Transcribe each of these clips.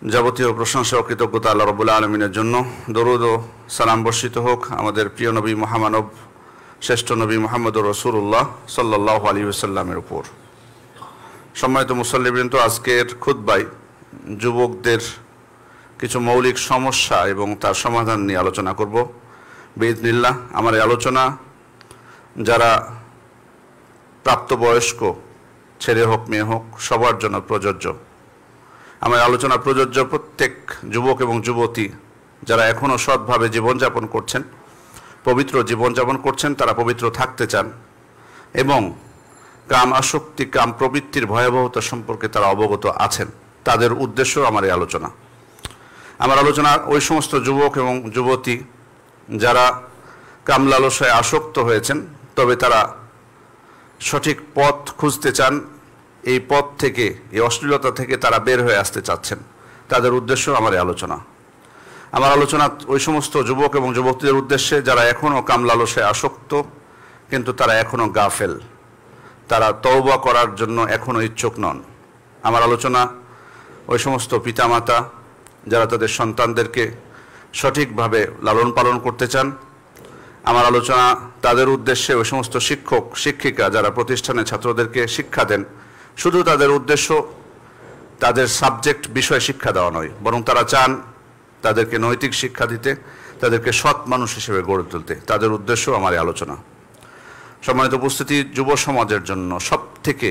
যাবতীয় প্রশংসা ও কৃতজ্ঞতা আল্লাহ রাব্বুল আলামিনের জন্য। দরুদ ও সালাম বর্ষিত হোক আমাদের প্রিয় নবী মহামানব শ্রেষ্ঠ নবী মুহাম্মদুর রাসূলুল্লাহ সাল্লাল্লাহু আলাইহি ওয়াসাল্লামের উপর। সম্মানিত মুসল্লিবৃন্দ, আজকের খুতবায় যুবকদের কিছু মৌলিক সমস্যা এবং তার সমাধান নিয়ে আলোচনা করব বিইজনিল্লাহ। আমার এই আলোচনা যারা প্রাপ্তবয়স্ক, ছেলে হোক মেয়ে হোক, সবার জন্য প্রযোজ্য। আমার আলোচনা প্রযোজ্য প্রত্যেক যুবক এবং যুবতী যারা এখনও সৎভাবে জীবনযাপন করছেন, পবিত্র জীবনযাপন করছেন, তারা পবিত্র থাকতে চান এবং কাম আসক্তি, কাম প্রবৃত্তির ভয়াবহতা সম্পর্কে তারা অবগত আছেন, তাদের উদ্দেশ্য আমার এই আলোচনা। আমার আলোচনা ওই সমস্ত যুবক এবং যুবতী যারা কাম লালসায় আসক্ত হয়েছেন, তবে তারা সঠিক পথ খুঁজতে চান, এই পথ থেকে, এই অশ্লীলতা থেকে তারা বের হয়ে আসতে চাচ্ছেন, তাদের উদ্দেশ্য আমার এই আলোচনা। আমার আলোচনা ওই সমস্ত যুবক এবং যুবতীদের উদ্দেশ্যে যারা এখনও কাম লালসায় আসক্ত, কিন্তু তারা এখনও গাফেল, তারা তওবা করার জন্য এখনও ইচ্ছুক নন। আমার আলোচনা ওই সমস্ত পিতামাতা যারা তাদের সন্তানদেরকে সঠিকভাবে লালন পালন করতে চান। আমার আলোচনা তাদের উদ্দেশ্যে ওই সমস্ত শিক্ষক শিক্ষিকা যারা প্রতিষ্ঠানে ছাত্রদেরকে শিক্ষা দেন, শুধু তাদের উদ্দেশ্য তাদের সাবজেক্ট বিষয় শিক্ষা দেওয়া নয়, বরং তারা চান তাদেরকে নৈতিক শিক্ষা দিতে, তাদেরকে সৎ মানুষ হিসেবে গড়ে তুলতে, তাদের উদ্দেশ্য আমার এই আলোচনা। সম্মানিত উপস্থিতি, যুব সমাজের জন্য সব থেকে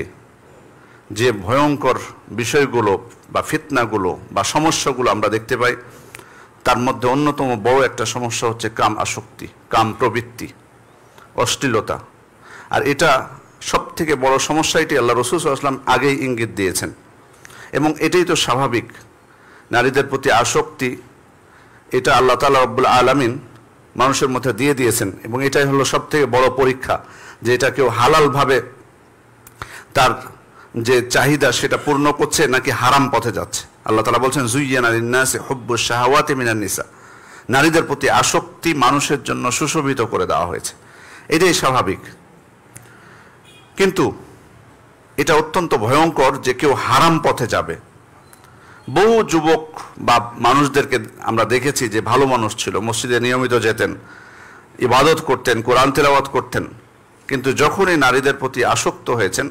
যে ভয়ঙ্কর বিষয়গুলো বা ফিতনাগুলো বা সমস্যাগুলো আমরা দেখতে পাই, তার মধ্যে অন্যতম বড় একটা সমস্যা হচ্ছে কাম আসক্তি, কাম প্রবৃত্তি, অশ্লীলতা। আর এটা সব থেকে বড় সমস্যা, এটি আল্লাহ রাসূল সাল্লাল্লাহু আলাইহি ওয়াসাল্লাম আগেই ইঙ্গিত দিয়েছেন এবং এটাই তো স্বাভাবিক। নারীদের প্রতি আসক্তি, এটা আল্লাহ তাআলা রব্বুল আলামিন মানুষের মধ্যে দিয়ে দিয়েছেন এবং এটাই হলো সব থেকে বড় পরীক্ষা যে এটা কেউ হালালভাবে তার যে চাহিদা সেটা পূর্ণ করছে নাকি হারাম পথে যাচ্ছে। আল্লাহ তাআলা বলছেন, যুয়্যিনা লিন-নাসি হুব্বুশ শাহাওয়াতি মিনান নিসা, নারীদের প্রতি আসক্তি মানুষের জন্য সুশোভিত করে দেওয়া হয়েছে, এটাই স্বাভাবিক। কিন্তু এটা অত্যন্ত ভয়ঙ্কর যে কেউ হারাম পথে যাবে। বহু যুবক বা মানুষদেরকে আমরা দেখেছি যে ভালো মানুষ ছিল, মসজিদে নিয়মিত যেতেন, ইবাদত করতেন, কোরআন তেলাওয়াত করতেন, কিন্তু যখনই নারীদের প্রতি আসক্ত হয়েছেন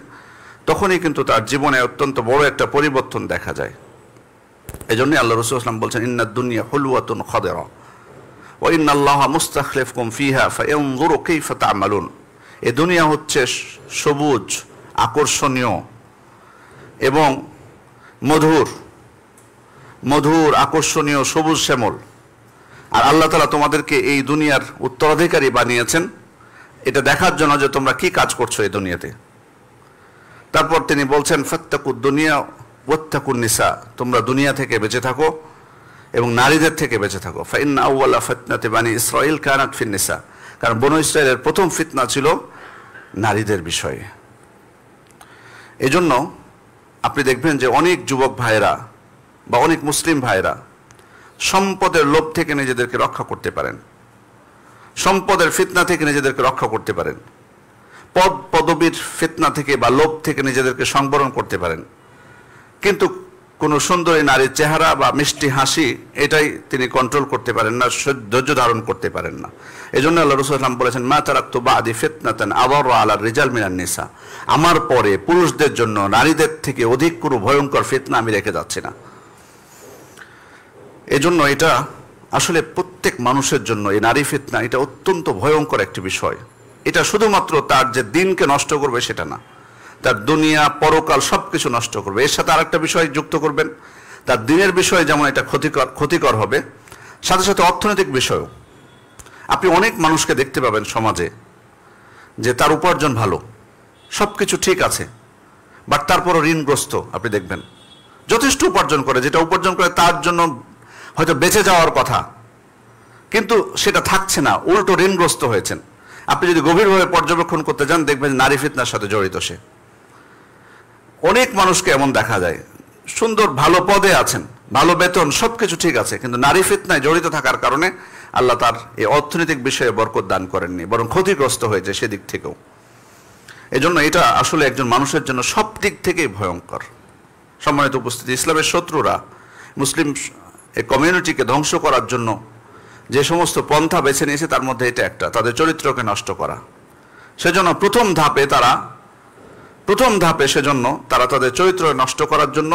তখনই কিন্তু তার জীবনে অত্যন্ত বড় একটা পরিবর্তন দেখা যায়। এই জন্যই আল্লাহ রাসূল সাল্লাল্লাহু আলাইহি ওয়াসাল্লাম বলছেন, ইন্নাদ দুনিয়া হুলওয়াতুন খাদিরা ওয়া ইন্নাল্লাহা মুস্তাখলিফুকুম ফিহা ফায়ানজুরু কাইফা তা'মালুন। এই দুনিয়া হচ্ছে সবুজ, আকর্ষণীয় এবং মধুর, আকর্ষণীয়, সবুজ শ্যামল। আর আল্লাহ তাআলা তোমাদেরকে এই দুনিয়ার উত্তরাধিকারী বানিয়েছেন এটা দেখার জন্য যে তোমরা কি কাজ করছো এই দুনিয়াতে। তারপর তিনি বলছেন, ফাত্তাকুদ দুনিয়া ওয়াত্তাকুন নিসা, তোমরা দুনিয়া থেকে বেঁচে থাকো এবং নারীদের থেকে বেঁচে থাকো। ফাইন্না আউওয়ালা ফিতনাতি বানি ইসরাঈল কানাত ফিন নিসা, কারণ বনু ইসরাঈলের প্রথম ফিতনা ছিল নারীদের বিষয়ে। এজন্য আপনি দেখবেন যে অনেক যুবক ভাইরা বা অনেক মুসলিম ভাইরা সম্পদের লোভ থেকে নিজেদেরকে রক্ষা করতে পারেন, সম্পদের ফিতনা থেকে নিজেদেরকে রক্ষা করতে পারেন, পদ পদবীর ফিতনা থেকে বা লোভ থেকে নিজেদেরকে সংবরণ করতে পারেন, কিন্তু কোনো সুন্দরী নারীর চেহারা বা মিষ্টি হাসি এটাই তিনি কন্ট্রোল করতে পারেন না, ধৈর্য ধারণ করতে পারেন না। এই জন্য আল্লাহ রাসূল সাল্লাল্লাহু আলাইহি ওয়াসাল্লাম বলেছেন, মা তারাকতু বা'দি ফিতনাতান আদাররা আলা রিজাল মিনান নিসা, আমার পরে পুরুষদের জন্য নারীদের থেকে অধিক কোনো ভয়ঙ্কর ফিতনা আমি রেখে যাচ্ছি না। এজন্য এটা আসলে প্রত্যেক মানুষের জন্য এই নারী ফিতনা এটা অত্যন্ত ভয়ঙ্কর একটি বিষয়। এটা শুধুমাত্র তার যে দিনকে নষ্ট করবে সেটা না, তার দুনিয়া পরকাল সব কিছু নষ্ট করবে। এর সাথে আরেকটা বিষয় যুক্ত করবেন, তার দিনের বিষয়ে যেমন এটা ক্ষতিকর হবে, সাথে সাথে অর্থনৈতিক বিষয়ও। আপনি অনেক মানুষকে দেখতে পাবেন সমাজে যে তার উপার্জন ভালো, সব কিছু ঠিক আছে, বাট তারপরও ঋণগ্রস্ত। আপনি দেখবেন যথেষ্ট উপার্জন করে, যেটা উপার্জন করে তার জন্য হয়তো বেঁচে যাওয়ার কথা, কিন্তু সেটা থাকছে না, উল্টো ঋণগ্রস্ত হয়েছেন। আপনি যদি গভীরভাবে পর্যবেক্ষণ করতে যান দেখবেন নারী ফিতনার সাথে জড়িত সে। অনেক মানুষকে এমন দেখা যায়, সুন্দর ভালো পদে আছেন, ভালো বেতন, সব কিছু ঠিক আছে, কিন্তু নারী ফিতনায় জড়িত থাকার কারণে আল্লাহ তার এই অর্থনৈতিক বিষয়ে বরকত দান করেননি, বরং ক্ষতিগ্রস্ত হয়েছে সেদিক থেকেও। এজন্য এটা আসলে একজন মানুষের জন্য সব দিক থেকেই ভয়ঙ্কর। সম্মানিত উপস্থিতি, ইসলামের শত্রুরা মুসলিম এই কমিউনিটিকে ধ্বংস করার জন্য যে সমস্ত পন্থা বেছে নিয়েছে তার মধ্যে এটা একটা, তাদের চরিত্রকে নষ্ট করা। সেজন্য প্রথম ধাপে সেজন্য তারা তাদের চরিত্র নষ্ট করার জন্য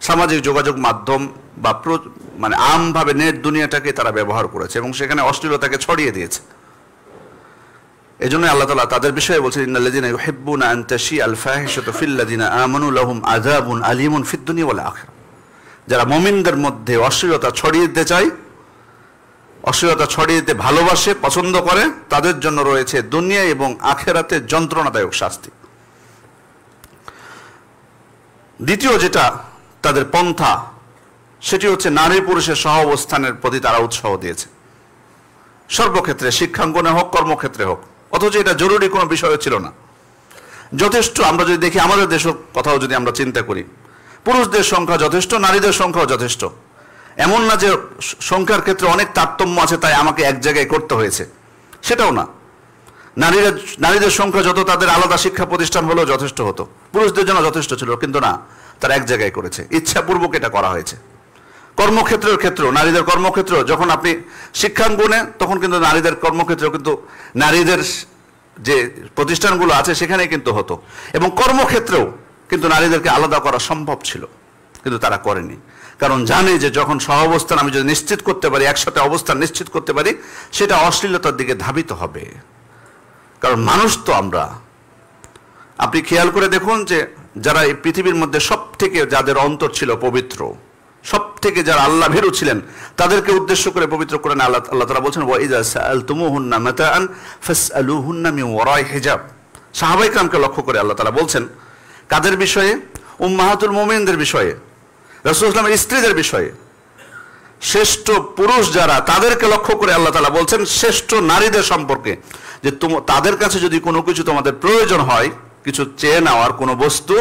সামাজিক যোগাযোগ মাধ্যম বা মানে আমভাবে নেট দুনিয়াটাকে তারা ব্যবহার করেছে এবং সেখানে অশ্লীলতাকে ছড়িয়ে দিয়েছে। এই জন্য আল্লাহ তাআলা তাদের বিষয়ে বলছেন, ইন্নাল্লাযীনা ইউহিব্বুনা আন তাশিআল ফাহিশাতু ফিল্লাযীনা আমানু লাহুম আযাবুন আলীমুন ফিদ দুনিয়া ওয়াল আখিরাহ। যারা মুমিনদের মধ্যে অশ্লীলতা ছড়িয়ে দিতে চায়, অশ্লীলতা ছড়িয়ে দিতে ভালোবাসে, পছন্দ করে, তাদের জন্য রয়েছে দুনিয়া এবং আখিরাতে যন্ত্রণাদায়ক শাস্তি। দ্বিতীয় যেটা তাদের পন্থা, সেটি হচ্ছে নারী পুরুষের সহ অবস্থানের প্রতি তারা উৎসাহ দিয়েছে, সর্বক্ষেত্রে, শিক্ষাঙ্গনে হোক, কর্মক্ষেত্রে হোক। অথচ এটা জরুরি কোনো বিষয় ছিল না। যথেষ্ট, আমরা যদি দেখি আমাদের দেশের কথাও যদি আমরা চিন্তা করি, পুরুষদের সংখ্যা যথেষ্ট, নারীদের সংখ্যাও যথেষ্ট। এমন না যে সংখ্যার ক্ষেত্রে অনেক তারতম্য আছে তাই আমাকে এক জায়গায় করতে হয়েছে, সেটাও না। নারীদের সংখ্যা যত, তাদের আলাদা শিক্ষা প্রতিষ্ঠান হলেও যথেষ্ট হতো, পুরুষদের জন্য যথেষ্ট ছিল, কিন্তু না, তারা এক জায়গায় করেছে, ইচ্ছাপূর্বক এটা করা হয়েছে। কর্মক্ষেত্রের ক্ষেত্রেও, নারীদের কর্মক্ষেত্র যখন আপনি শিক্ষাঙ্গনে, তখন কিন্তু নারীদের কর্মক্ষেত্রেও কিন্তু নারীদের যে প্রতিষ্ঠানগুলো আছে সেখানে কিন্তু হতো, এবং কর্মক্ষেত্রেও কিন্তু নারীদেরকে আলাদা করা সম্ভব ছিল, কিন্তু তারা করেনি। কারণ জানে যে যখন সহাবস্থান আমি যদি নিশ্চিত করতে পারি, একসাথে অবস্থান নিশ্চিত করতে পারি, সেটা অশ্লীলতার দিকে ধাবিত হবে। কারণ মানুষ তো আমরা। আপনি খেয়াল করে দেখুন যে যারা এই পৃথিবীর মধ্যে সব থেকে যাদের অন্তর ছিল পবিত্র, সব থেকে যারা আল্লাহ ভীরু ছিলেন, তাদেরকে উদ্দেশ্য করে পবিত্র কোরআনে আল্লাহ তাআলা বলছেন, ওয়াইযা সাআলতুমুহুন্না মাতাআন ফাসআলুহুন্না মিন ওয়ারাই হিজাব। সাহাবায়ে কেরামকে লক্ষ্য করে আল্লাহ তাআলা বলছেন, কাদের বিষয়ে? উম্মাহাতুল মুমিনদের বিষয়ে, রাসূলুল্লাহ সাল্লাল্লাহু আলাইহি ওয়াসাল্লামের স্ত্রীদের বিষয়ে। শ্রেষ্ঠ পুরুষ যারা, তাদেরকে লক্ষ্য করে আল্লাহ তাআলা বলছেন শ্রেষ্ঠ নারীদের সম্পর্কে, যে তাদের কাছে যদি কোনো কিছু তোমাদের প্রয়োজন হয়, কিছু চেয়ে নেওয়ার কোনো বস্তু,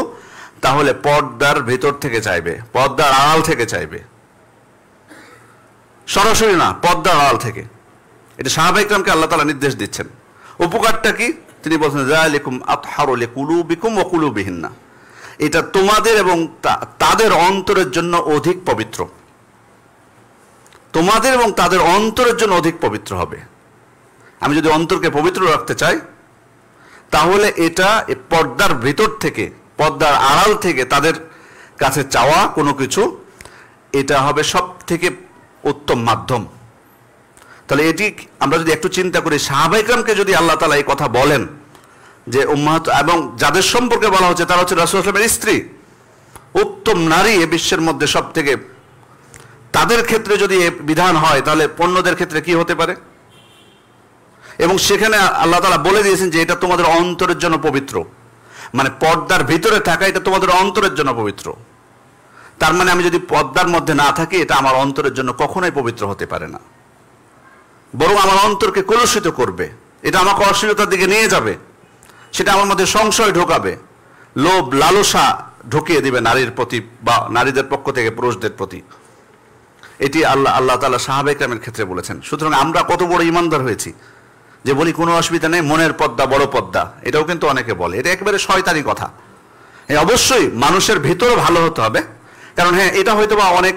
তাহলে পর্দার ভেতর থেকে চাইবে, পর্দার আড়াল থেকে চাইবে, সরাসরি না, পর্দার আড়াল থেকে। এটা সাহাবায়ে কেরামকে আল্লাহ তাআলা নির্দেশ দিচ্ছেন। উপকারটা কি? তিনি বলছেন, যালিকুম আতহারু লিকুলুবিকুম ওয়া কুলুবিহিন্না। এটা তোমাদের এবং তাদের অন্তরের জন্য অধিক পবিত্র, তোমাদের এবং তাদের অন্তরের জন্য অধিক পবিত্র হবে। আমি যদি অন্তরকে পবিত্র রাখতে চাই, তাহলে এটা পর্দার ভিতর থেকে, পর্দার আড়াল থেকে তাদের কাছে চাওয়া কোনো কিছু, এটা হবে সব থেকে উত্তম মাধ্যম। তাহলে এটি আমরা যদি একটু চিন্তা করি, সাহাবায়ে কেরামকে যদি আল্লাহ তাআলা এই কথা বলেন যে উম্মাহাত, এবং যাদের সম্পর্কে বলা হচ্ছে তারা হচ্ছে রাসূলুল্লাহ সাল্লাল্লাহু আলাইহি ওয়াসাল্লামের স্ত্রী, উত্তম নারী এ বিশ্বের মধ্যে সব থেকে, তাদের ক্ষেত্রে যদি এ বিধান হয়, তাহলে অন্যদের ক্ষেত্রে কি হতে পারে? এবং সেখানে আল্লাহ তাআলা বলে দিয়েছেন যে এটা তোমাদের অন্তরের জন্য পবিত্র, মানে পর্দার ভিতরে থাকা এটা তোমাদের অন্তরের জন্য পবিত্র। তার মানে আমি যদি পর্দার মধ্যে না থাকি, এটা আমার অন্তরের জন্য কখনোই পবিত্র হতে পারে না, বরং আমার অন্তরকে কলুষিত করবে, এটা আমাকে অশ্লীলতার দিকে নিয়ে যাবে, সেটা আমার মধ্যে সংশয় ঢোকাবে, লোভ লালসা ঢুকিয়ে দিবে নারীর প্রতি বা নারীদের পক্ষ থেকে পুরুষদের প্রতি। এটি আল্লাহ তাআলা সাহাবায়ে কেরামের ক্ষেত্রে বলেছেন। সুতরাং আমরা কত বড় ঈমানদার হয়েছি যে বলি কোনো অসুবিধা নেই, মনের পর্দা বড় পর্দা, এটাও কিন্তু অনেকে বলে, এটা একেবারে শয়তানি কথা। অবশ্যই মানুষের ভিতরও ভালো হতে হবে, কারণ হ্যাঁ, এটা হয়তো বা অনেক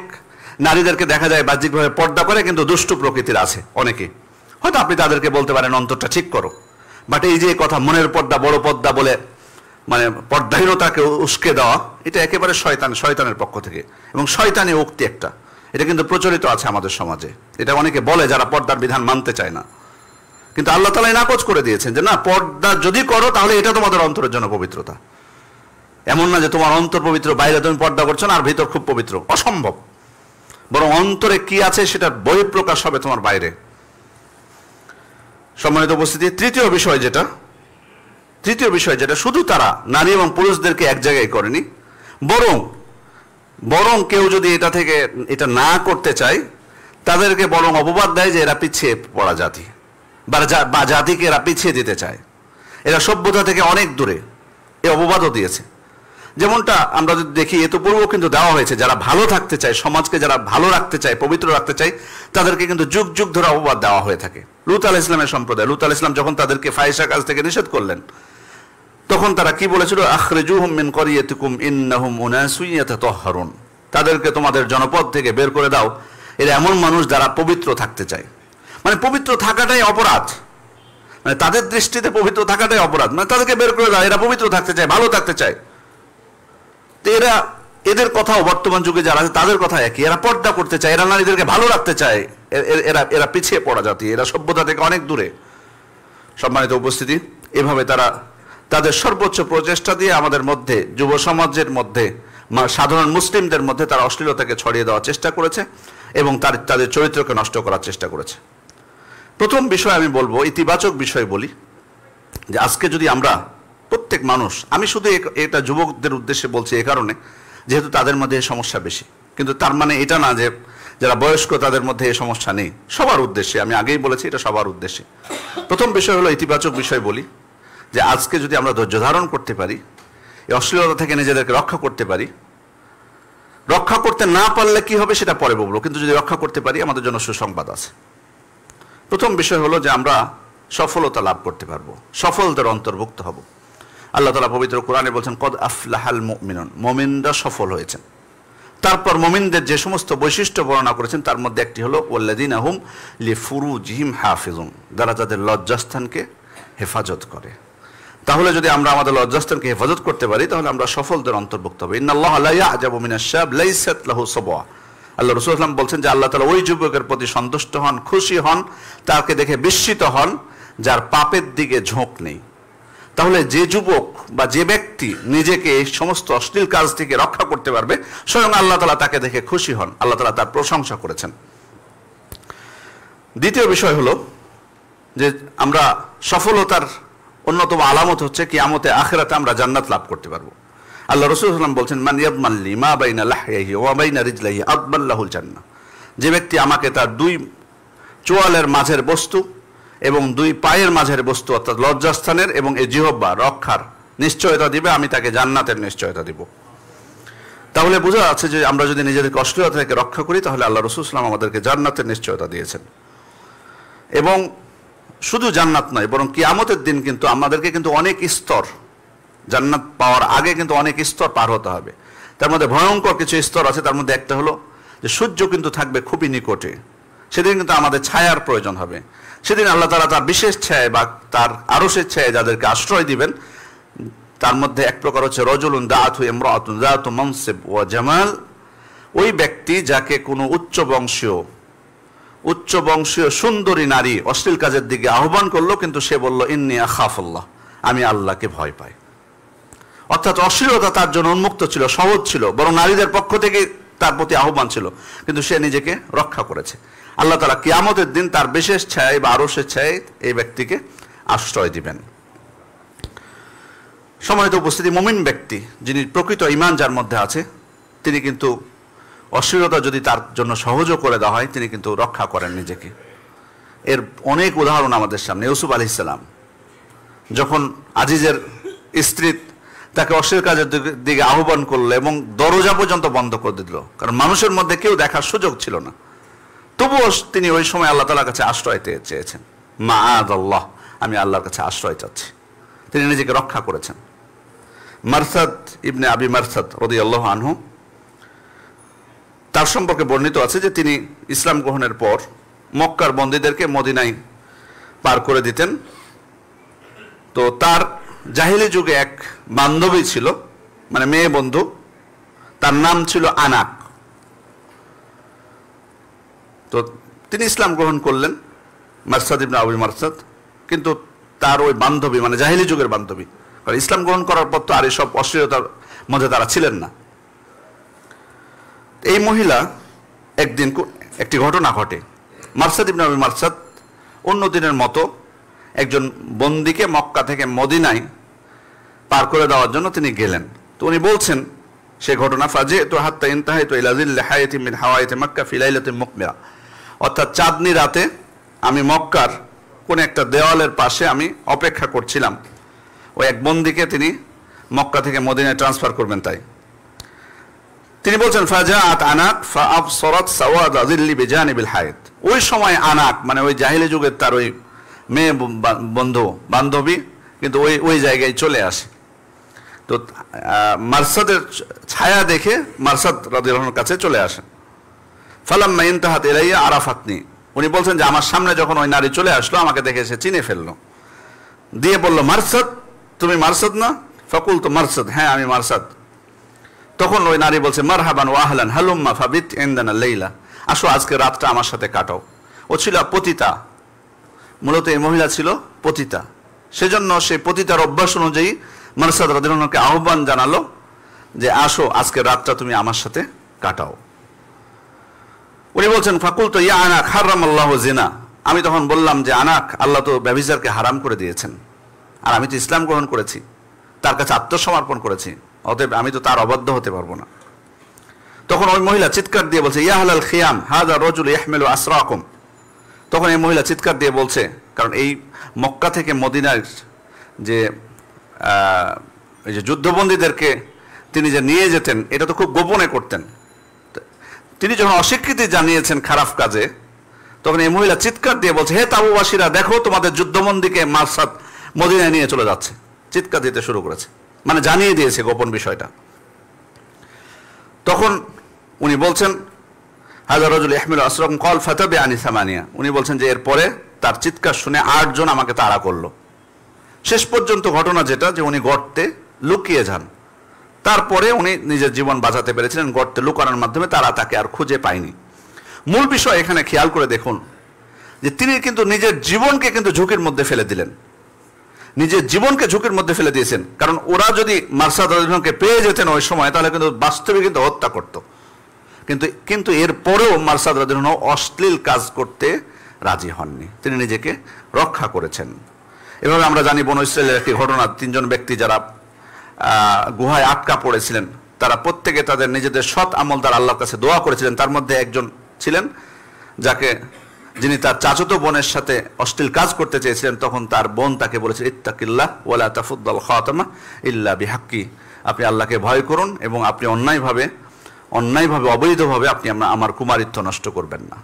নারীদেরকে দেখা যায় বাহ্যিকভাবে পর্দা করে, কিন্তু দুষ্টু প্রকৃতির আছে অনেকে, হয়তো আপনি তাদেরকে বলতে পারেন অন্তরটা ঠিক করো, বাট এই যে কথা মনের পর্দা বড় পর্দা বলে মানে পর্দাহীনতাকে উস্কে দেওয়া, এটা একেবারে শয়তানের পক্ষ থেকে, এবং শয়তানি উক্তি একটা, এটা কিন্তু প্রচলিত আছে আমাদের সমাজে। এটা অনেকে বলে যারা পর্দার বিধান মানতে চায় না, কিন্তু আল্লাহ তাআলা নাকচ করে দিয়েছেন যে না, পর্দা যদি করো তাহলে এটা তোমাদের অন্তরের জন্য পবিত্রতা। এমন না যে তোমার অন্তর পবিত্র, বাইরে তুমি পর্দা করছো না আর ভিতর খুব পবিত্র, অসম্ভব। বরং অন্তরে কি আছে সেটার বহিঃপ্রকাশ হবে তোমার বাইরে। সম্মানিত উপস্থিতি, তৃতীয় বিষয় যেটা শুধু তারা নারী এবং পুরুষদেরকে এক জায়গায় করেনি, বরং কেউ যদি এটা না করতে চায়, তাদেরকে বরং অপবাদ দেয় যে এরা পিছিয়ে পড়া জাতি, বা জাতিকে এরা পিছিয়ে দিতে চায়, এরা সভ্যতা থেকে অনেক দূরে, এই অপবাদও দিয়েছে। যেমনটা আমরা যদি দেখি, এত পূর্ব কিন্তু দেওয়া হয়েছে, যারা ভালো থাকতে চায়, সমাজকে যারা ভালো রাখতে চায়, পবিত্র রাখতে চায়, তাদেরকে কিন্তু যুগ যুগ ধরে অপবাদ দেওয়া হয়ে থাকে। লূত আলাইহিস সালামের সম্প্রদায়, লূত আলাইহিস সালাম যখন তাদেরকে ফাহিশা কাজ থেকে নিষেধ করলেন, তখন তারা কি বলেছিল? আখরিজুহুম মিন ক্বরিয়াতিকুম ইন্নাহুম উনাসুন ইয়াতাতাহহারুন। তাদেরকে তোমাদের জনপদ থেকে বের করে দাও। এরা এমন মানুষ যারা পবিত্র থাকতে চায়, মানে পবিত্র থাকাটাই অপরাধ, মানে তাদের দৃষ্টিতে পবিত্র থাকাটাই অপরাধ, মানে তাদেরকে বের করে দাও, এরা পবিত্র থাকতে চায়, ভালো থাকতে চায়। তো এদের কথাও বর্তমান যুগে যারা আছে তাদের কথা একই, এরা পর্দা করতে চায়, এরা নারীদেরকে ভালো রাখতে চায়, এরা পিছিয়ে পড়া জাতি, এরা সভ্যতা থেকে অনেক দূরে। সম্মানিত উপস্থিতি, এভাবে তারা তাদের সর্বোচ্চ প্রচেষ্টা দিয়ে আমাদের মধ্যে, যুব সমাজের মধ্যে, সাধারণ মুসলিমদের মধ্যে তারা অশ্লীলতাকে ছড়িয়ে দেওয়ার চেষ্টা করেছে এবং তাদের চরিত্রকে নষ্ট করার চেষ্টা করেছে। প্রথম বিষয় আমি বলবো, ইতিবাচক বিষয় বলি, যে আজকে যদি আমরা প্রত্যেক মানুষ, আমি শুধু এটা যুবকদের উদ্দেশ্যে বলছি এ কারণে যেহেতু তাদের মধ্যে এই সমস্যা বেশি, কিন্তু তার মানে এটা না যে যারা বয়স্ক তাদের মধ্যে এই সমস্যা নেই, সবার উদ্দেশ্যে, আমি আগেই বলেছি এটা সবার উদ্দেশ্যে। প্রথম বিষয় হলো ইতিবাচক বিষয় বলি, যে আজকে যদি আমরা ধৈর্য ধারণ করতে পারি, এই অশ্লীলতা থেকে নিজেদেরকে রক্ষা করতে পারি, রক্ষা করতে না পারলে কি হবে সেটা পরে বলবো, কিন্তু যদি রক্ষা করতে পারি আমাদের জন্য সুসংবাদ আছে। প্রথম বিষয় হলো যে আমরা সফলতা লাভ করতে পারবো, সফলতার অন্তর্ভুক্ত হব। আল্লাহ তাআলা পবিত্র কোরআনে বলছেন কদ আফলাহাল মুমিনুন, মুমিনরা সফল হয়েছেন। তারপর মুমিনদের যে সমস্ত বৈশিষ্ট্য বর্ণনা করেছেন তার মধ্যে একটি হলো ওয়াল্লাযীনা হুম লিফুরুজিহিম হাফিজুন, যারা তাদের লজ্জাস্থানকে হেফাজত করে। তাহলে যদি আমরা আমাদের লজ্জাস্থানকে হেফাজত করতে পারি তাহলে আমরা সফলদের অন্তর্ভুক্ত হব। ইন্নাল্লাহা লা ইয়া'জাবু মিনাশ শাব লাইসাত লাহু সাবওয়া, আল্লাহ রাসূল সাল্লাল্লাহু আলাইহি ওয়াসাল্লাম বলছেন যে আল্লাহ তাআলা ওই যুবকের প্রতি সন্তুষ্ট হন, খুশি হন, তাকে দেখে বিস্মিত হন যার পাপের দিকে ঝোঁক নেই। তাহলে যে যুবক বা যে ব্যক্তি নিজেকে এই সমস্ত অশ্লীল কাজ থেকে রক্ষা করতে পারবে, স্বয়ং আল্লাহ তাআলা তাকে দেখে খুশি হন, আল্লাহ তাআলা তার প্রশংসা করেছেন। দ্বিতীয় বিষয় হলো যে আমরা সফলতার অন্যতম আলামত হচ্ছে কিয়ামতে আখিরাতে আমরা জান্নাত লাভ করতে পারবো। আল্লাহ রাসূল সাল্লাল্লাহু আলাইহি ওয়াসাল্লাম বলছেন মান ইয়াদমাল্লি মা বাইনা লাহইহি ওয়া বাইনা রিজলাইহি আদমাল্লাহুল জান্নাহ, যে ব্যক্তি আমাকে তার দুই চোয়ালের মাঝের বস্তু এবং দুই পায়ের মাঝের বস্তু অর্থাৎ লজ্জাস্থানের এবং এই জিহ্বা রক্ষার নিশ্চয়তা দিবে, আমি তাকে জান্নাতের নিশ্চয়তা দিব। তাহলে বোঝা যাচ্ছে যে আমরা যদি নিজেদেরকে অশ্লীলতা থেকে রক্ষা করি তাহলে আল্লাহ রাসূল সাল্লাল্লাহু আলাইহি ওয়াসাল্লাম আমাদেরকে জান্নাতের নিশ্চয়তা দিয়েছেন। এবং শুধু জান্নাত নয়, বরং কিয়ামতের দিন কিন্তু আমাদেরকে কিন্তু অনেক স্তর, জান্নাত পাওয়ার আগে কিন্তু অনেক স্তর পার হতে হবে। তার মধ্যে ভয়ঙ্কর কিছু স্তর আছে, তার মধ্যে একটা হলো যে সূর্য কিন্তু থাকবে খুবই নিকটে, সেদিন কিন্তু আমাদের ছায়ার প্রয়োজন হবে। সেদিন আল্লাহ তাআলা তার বিশেষ ছায়া বা তার আরশের ছায়া যাদেরকে আশ্রয় দিবেন, তার মধ্যে এক প্রকার হচ্ছে রজুলুন দাআতহু ইমরাআতুন যাতু মানসিব ওয়া জামাল, ওই ব্যক্তি যাকে কোনো উচ্চ বংশীয় সুন্দরী নারী অশ্লীল কাজের দিকে আহ্বান করলো, কিন্তু সে বলল ইন্নী আখাফুল্লাহ, আমি আল্লাহকে ভয় পাই। অর্থাৎ অশ্লীলতা তার জন্য উন্মুক্ত ছিল, সহজ ছিল, বরং নারীদের পক্ষ থেকে তার প্রতি আহ্বান ছিল, কিন্তু সে নিজেকে রক্ষা করেছে। আল্লাহ তাআলা কিয়ামতের দিন তার বিশেষ ছায়ায় বা আরশের ছায়ায় এই ব্যক্তিকে আশ্রয় দিবেন। সম্মানিত উপস্থিতি, মুমিন ব্যক্তি যিনি প্রকৃত ঈমান যার মধ্যে আছে, তিনি কিন্তু অশ্লীলতা যদি তার জন্য সহজও করে দেওয়া হয় তিনি কিন্তু রক্ষা করেন নিজেকে। এর অনেক উদাহরণ আমাদের সামনে। ইউসুফ আলাইহিস সালাম যখন আজিজের স্ত্রী তাকে অশ্লীল কাজের দিকে আহ্বান করলো এবং দরজা পর্যন্ত বন্ধ করে দিল, কারণ মানুষের মধ্যে কেউ দেখার সুযোগ ছিল না, তবুও তিনি ওই সময় আল্লাহ তাআলার কাছে আশ্রয় চেয়েছেন। মাআযাল্লাহ, আমি আল্লাহর কাছে আশ্রয় চাচ্ছি। তিনি নিজেকে রক্ষা করেছেন। মারসাদ ইবনে আবি মারসাদ রাদিয়াল্লাহু আনহু, তার সম্পর্কে বর্ণিত আছে যে তিনি ইসলাম গ্রহণের পর মক্কার বন্দীদেরকে মদিনায় পার করে দিতেন। তো তার জাহিলি যুগে এক বান্ধবী ছিল, মানে মেয়ে বন্ধু, তার নাম ছিল আনাক। তো তিনি ইসলাম গ্রহণ করলেন, মারসাদ ইবনে আবি মারসাদ, কিন্তু তার ওই বান্ধবী মানে জাহিলি যুগের বান্ধবী, কারণ ইসলাম গ্রহণ করার পর তো আর এসব অশ্লীলতার মধ্যে তারা ছিলেন না। এই মহিলা একদিন একটি ঘটনা ঘটে। মারসাদ ইবনে আবি মারসাদ অন্য দিনের মতো একজন বন্দীকে মক্কা থেকে মদিনায় পার করে দেওয়ার জন্য তিনি গেলেন। তো উনি বলছেন সেই ঘটনা, ফাজিতু হাত্তা ইনতাহাইতু ইলা যিল্লি হায়াতিন মিন হাওয়াইতি মক্কা ফি লাইলাতিন মুকমিরা, অর্থাৎ চাঁদনি রাতে আমি মক্কার কোন একটা দেওয়ালের পাশে আমি অপেক্ষা করছিলাম, ওই এক বন্দীকে তিনি মক্কা থেকে মদিনায় ট্রান্সফার করবেন তাই। তিনি বলছেন ফাজাআত আনাক ফাআবসারাত সাওয়াদ যিল্লি বিজানিবিল হায়াত, ওই সময় আনাক মানে ওই জাহিলি যুগের তার ওই মেয়ে বান্ধবী কিন্তু ওই জায়গায় চলে আসে। তো মারসাদের ছায়া দেখে মারসাদ রাদিয়াল্লাহু আনহুর কাছে চলে আসেন। ফালাম্মা ইনতাহাত ইলাইয়া আরাফাতনি, উনি বলছেন যে আমার সামনে যখন ওই নারী চলে আসলো আমাকে দেখে সে চিনে ফেললো, দিয়ে বলল, মারসাদ, তুমি মারসাদ না? ফাকুলতু মারসাদ, হ্যাঁ আমি মারসাদ। তখন ওই নারী বলছে, মারহাবান ওয়া আহলান হালুম্মা ফাবিত ইনদানা লাইলা, আসো আজকে রাতটা আমার সাথে কাটাও। ও ছিল পতিতা, মূলত এই মহিলা ছিল পতিতা, সেজন্য সেই পতিতার অভ্যাস অনুযায়ী মারসাদ রাদিয়াল্লাহু আনহুকে আহ্বান জানালো যে আসো আজকে রাতটা তুমি আমার সাথে কাটাও। উনি বলছেন, ফাকুলতু ইয়া আনাক হারামাল্লাহু জিনা, আমি তখন বললাম যে আনাক, আল্লাহ তো ব্যভিচারকে হারাম করে দিয়েছেন, আর আমি তো ইসলাম গ্রহণ করেছি, তার কাছে আত্মসমর্পণ করেছি, অতএব আমি তো তার অবাধ্য হতে পারবো না। তখন ওই মহিলা চিৎকার দিয়ে বলছে, ইয়া আহলাল খিয়াম হাযা রাজুল ইয়াহমিলু আসরাকুম। তখন এই মহিলা চিৎকার দিয়ে বলছে, কারণ এই মক্কা থেকে মদিনার যে এই যে যুদ্ধবন্দীদেরকে তিনি যে নিয়ে যেতেন এটা তো খুব গোপনে করতেন, তিনি যখন অস্বীকৃতি জানিয়েছেন খারাপ কাজে, তখন এই মহিলা চিৎকার দিয়ে বলছে, হে তাবুবাসীরা দেখো তোমাদের যুদ্ধবন্দীকে মারসাদ মদিনায় নিয়ে চলে যাচ্ছে, চিৎকার দিতে শুরু করেছে, মানে জানিয়ে দিয়েছে গোপন বিষয়টা। তখন উনি বলছেন, হাযা রাজুল ইয়াহমিলু আসরাকুম ক্বাল ফাতাবিআনি সামানিয়া, উনি বলছেন যে এরপরে তার চিৎকার শুনে 8 জন আমাকে তাড়া করলো। শেষ পর্যন্ত ঘটনা যেটা, যে উনি গর্তে লুকিয়ে যান, তারপরে উনি নিজের জীবন বাঁচাতে পেরেছিলেন, গর্তে লুকানোর মাধ্যমে তারা তাকে আর খুঁজে পায়নি। মূল বিষয় এখানে খেয়াল করে দেখুন যে তিনি কিন্তু নিজের জীবনকে কিন্তু ঝুঁকির মধ্যে ফেলে দিলেন, নিজের জীবনকে ঝুঁকির মধ্যে ফেলে দিয়েছেন। কারণ ওরা যদি মারসাদ রাদিয়াল্লাহু আনহুকে পেয়ে যেতেন ওই সময়, তাহলে কিন্তু বাস্তবে কিন্তু হত্যা করত, কিন্তু এরপরেও মারসাদ রাদিয়াল্লাহু আনহু অশ্লীল কাজ করতে রাজি হননি, তিনি নিজেকে রক্ষা করেছেন। এভাবে আমরা জানি বনু ইসরাইলের একটি ঘটনা, 3 জন ব্যক্তি যারা গুহায় আটকা পড়েছিলেন, তারা প্রত্যেকে তাদের নিজেদের সৎ আমল দ্বারা আল্লাহর কাছে দোয়া করেছিলেন। তার মধ্যে একজন ছিলেন যিনি তার চাচাতো বোনের সাথে অশ্লীল কাজ করতে চেয়েছিলেন। তখন তার বোন তাকে বলেছিল, ইত্তাকিল্লাহ ওয়ালা তাফুদ্দাল খাতামা ইল্লা বিহাক্কি, আপনি আল্লাহকে ভয় করুন এবং আপনি অন্যায়ভাবে অবৈধভাবে আপনি আমার কুমারিত্ব নষ্ট করবেন না।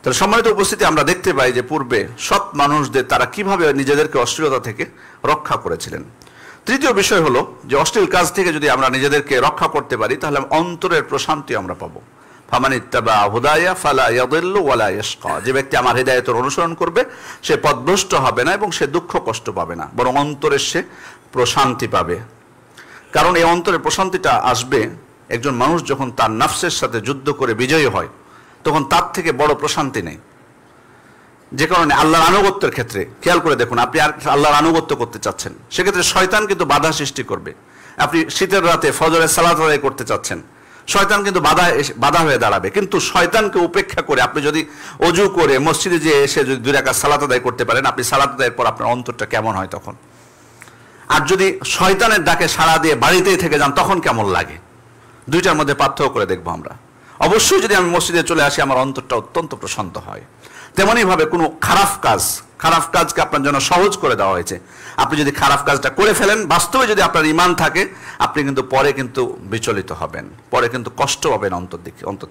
তাহলে সম্মানিত উপস্থিতি, আমরা দেখতে পাই যে পূর্বে সৎ মানুষদের তারা কিভাবে নিজেদেরকে অশ্লীলতা থেকে রক্ষা করেছিলেন। তৃতীয় বিষয় হলো যে অশ্লীল কাজ থেকে যদি আমরা নিজেদেরকে রক্ষা করতে পারি, তাহলে অন্তরের প্রশান্তি আমরা পাবো। ফামানিত্তাবা হুদায়া ফালা ইয়াদিল্লু ওয়ালা ইয়াশকা, যে ব্যক্তি আমার হিদায়াতের অনুসরণ করবে সে পথভ্রষ্ট হবে না এবং সে দুঃখ কষ্ট পাবে না, বরং অন্তরে সে প্রশান্তি পাবে। কারণ এই অন্তরের প্রশান্তিটা আসবে একজন মানুষ যখন তার নফসের সাথে যুদ্ধ করে বিজয়ী হয়, তখন তার থেকে বড় প্রশান্তি নেই। যে কারণে আল্লাহর আনুগত্যের ক্ষেত্রে খেয়াল করে দেখুন, আপনি আর আল্লাহর আনুগত্য করতে চাচ্ছেন, সেক্ষেত্রে শয়তান কিন্তু বাধা সৃষ্টি করবে। আপনি শীতের রাতে ফজরের সালাত আদায় করতে চাচ্ছেন, শয়তান কিন্তু বাধা হয়ে দাঁড়াবে। কিন্তু শয়তানকে উপেক্ষা করে আপনি যদি অজু করে মসজিদে যেয়ে এসে যদি 2 রাকাত সালাত আদায় করতে পারেন, আপনি সালাত আদায়ের পর আপনার অন্তরটা কেমন হয় তখন? আর যদি শয়তানের ডাকে সাড়া দিয়ে বাড়িতেই থেকে যান, তখন কেমন লাগে? দুইটার মধ্যে পার্থক্য করে দেখবো আমরা। অবশ্যই যদি আমি মসজিদে চলে আসি, আমার অন্তরটা অত্যন্ত প্রশান্ত হয়। তেমনই ভাবে কোনো খারাপ কাজকে আপনার জন্য সহজ করে দেওয়া হয়েছে। আপনি যদি খারাপ কাজটা করে ফেলেন, বাস্তবে যদি আপনার ঈমান থাকে, আপনি কিন্তু পরে কিন্তু বিচলিত হবেন, পরে কিন্তু কষ্ট পাবেন অন্তর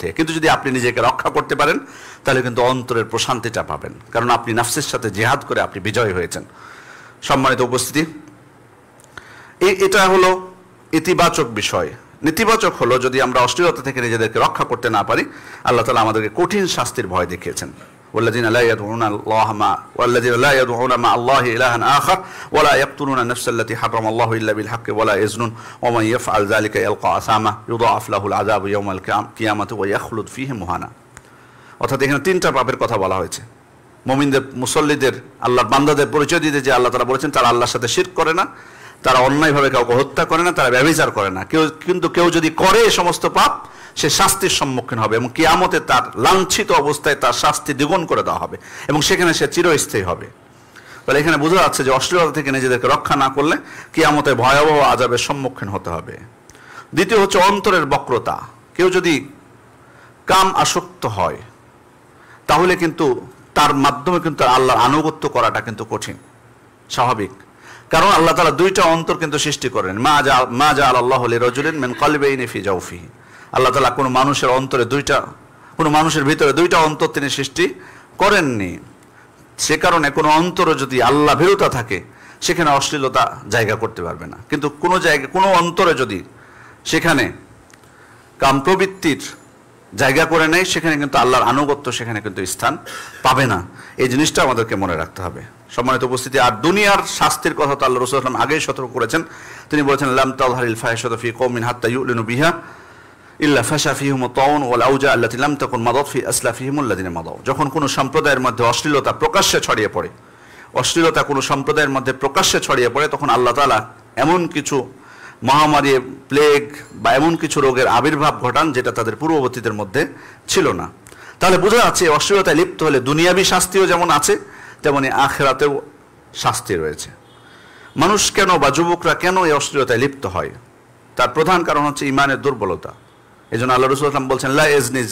থেকে। কিন্তু যদি আপনি নিজেকে রক্ষা করতে পারেন, তাহলে কিন্তু অন্তরের প্রশান্তিটা পাবেন, কারণ আপনি নফসের সাথে জিহাদ করে আপনি বিজয় হয়েছেন। সম্মানিত উপস্থিতি, এটা হলো ইতিবাচক বিষয়। নেতিবাচক হলো যদি আমরা অশ্লীলতা থেকে নিজেদেরকে রক্ষা করতে না পারি, আল্লাহ তাআলা আমাদেরকে কঠিন শাস্তির ভয় দেখিয়েছেন। والذين لا يدعون مع الله إلها آخر ولا يقتلون النفس التي حرم الله إلا بالحق ولا يزنون ومن يفعل ذلك يلقى أثاما يضاعف له العذاب يوم القيامة ويخلد فيه مهانا। অর্থাৎ এখানে 3টা পাপের কথা বলা হয়েছে। মুমিনদের, মুসল্লিদের, আল্লাহর বান্দাদের পরিচয় দিতে যে আল্লাহ তাআলা বলেছেন তারা আল্লাহর সাথে শিরক করে না, তারা অন্যায়ভাবে কাউকে হত্যা করে না, তারা ব্যভিচার করে না। কিন্তু কেউ যদি করে এই সমস্ত পাপ, সে শাস্তির সম্মুখীন হবে এবং কিয়ামতে তার লাঞ্ছিত অবস্থায় তার শাস্তি দ্বিগুণ করে দেওয়া হবে এবং সেখানে সে চিরস্থায়ী হবে। তাহলে এখানে বোঝা যাচ্ছে যে অশ্লীলতা থেকে নিজেদেরকে রক্ষা না করলে কিয়ামতে ভয়াবহ আযাবের সম্মুখীন হতে হবে। দ্বিতীয় হচ্ছে অন্তরের বক্রতা। কেউ যদি কাম আসক্ত হয়, তাহলে কিন্তু তার মাধ্যমে কিন্তু আল্লাহর আনুগত্য করাটা কিন্তু কঠিন, স্বাভাবিক। কারণ আল্লাহ তাআলা 2টা অন্তর কিন্তু সৃষ্টি করেন। মা জাআলাল্লাহু লিরাজুলিন মিন কলবাইনি ফি জাওফিহি, আল্লাহ তাআলা কোনো মানুষের ভিতরে 2টা অন্তর তিনি সৃষ্টি করেননি। সে কারণে কোনো অন্তরে যদি আল্লাহ ভীরুতা থাকে, সেখানে অশ্লীলতা জায়গা করতে পারবে না। কিন্তু কোনো জায়গায় কোনো অন্তরে যদি সেখানে কামপ্রবৃত্তির জায়গা করে নেয়, সেখানে কিন্তু আল্লাহর আনুগত্য সেখানে কিন্তু স্থান পাবে না। এই জিনিসটা আমাদেরকে মনে রাখতে হবে। সম্মানিত উপস্থিতি, আর দুনিয়ার শাস্তির কথা তো আল্লাহ রাসূল সাল্লাল্লাহু আলাইহি ওয়াসাল্লাম আগেই সতর্ক করেছেন। তিনি বলেছেন, লাম তাযহারিল ফাহিশাতু ফি কওমিন হাত্তা ইউলিনু বিহা ইল্লা ফাশা ফিহিম তাউন ওয়াল আউজা আল্লাতী লাম তাকুন মাদাত ফি আসলাফিহিম আল্লাযিনা মাদাউ। যখন কোনো সম্প্রদায়ের মধ্যে অশ্লীলতা প্রকাশ্যে ছড়িয়ে পড়ে, অশ্লীলতা কোনো সম্প্রদায়ের মধ্যে প্রকাশ্যে ছড়িয়ে পড়ে, তখন আল্লাহ তাআলা এমন কিছু মহামারী, প্লেগ বা এমন কিছু রোগের আবির্ভাব ঘটান যেটা তাদের পূর্ববর্তীদের মধ্যে ছিল না। তাহলে বোঝা যাচ্ছে অশ্লীলতায় লিপ্ত হলে দুনিয়াবী শাস্তিও যেমন আছে, তেমনি আখিরাতেও শাস্তি রয়েছে। মানুষ কেন বা যুবকরা কেন এই অশ্লীলতায় লিপ্ত হয়? তার প্রধান কারণ হচ্ছে ইমানের দুর্বলতা। এই জন্য আল্লাহ রাসূল সাল্লাল্লাহু আলাইহি ওয়াসাল্লাম বলছেন, লা ইয়াজনি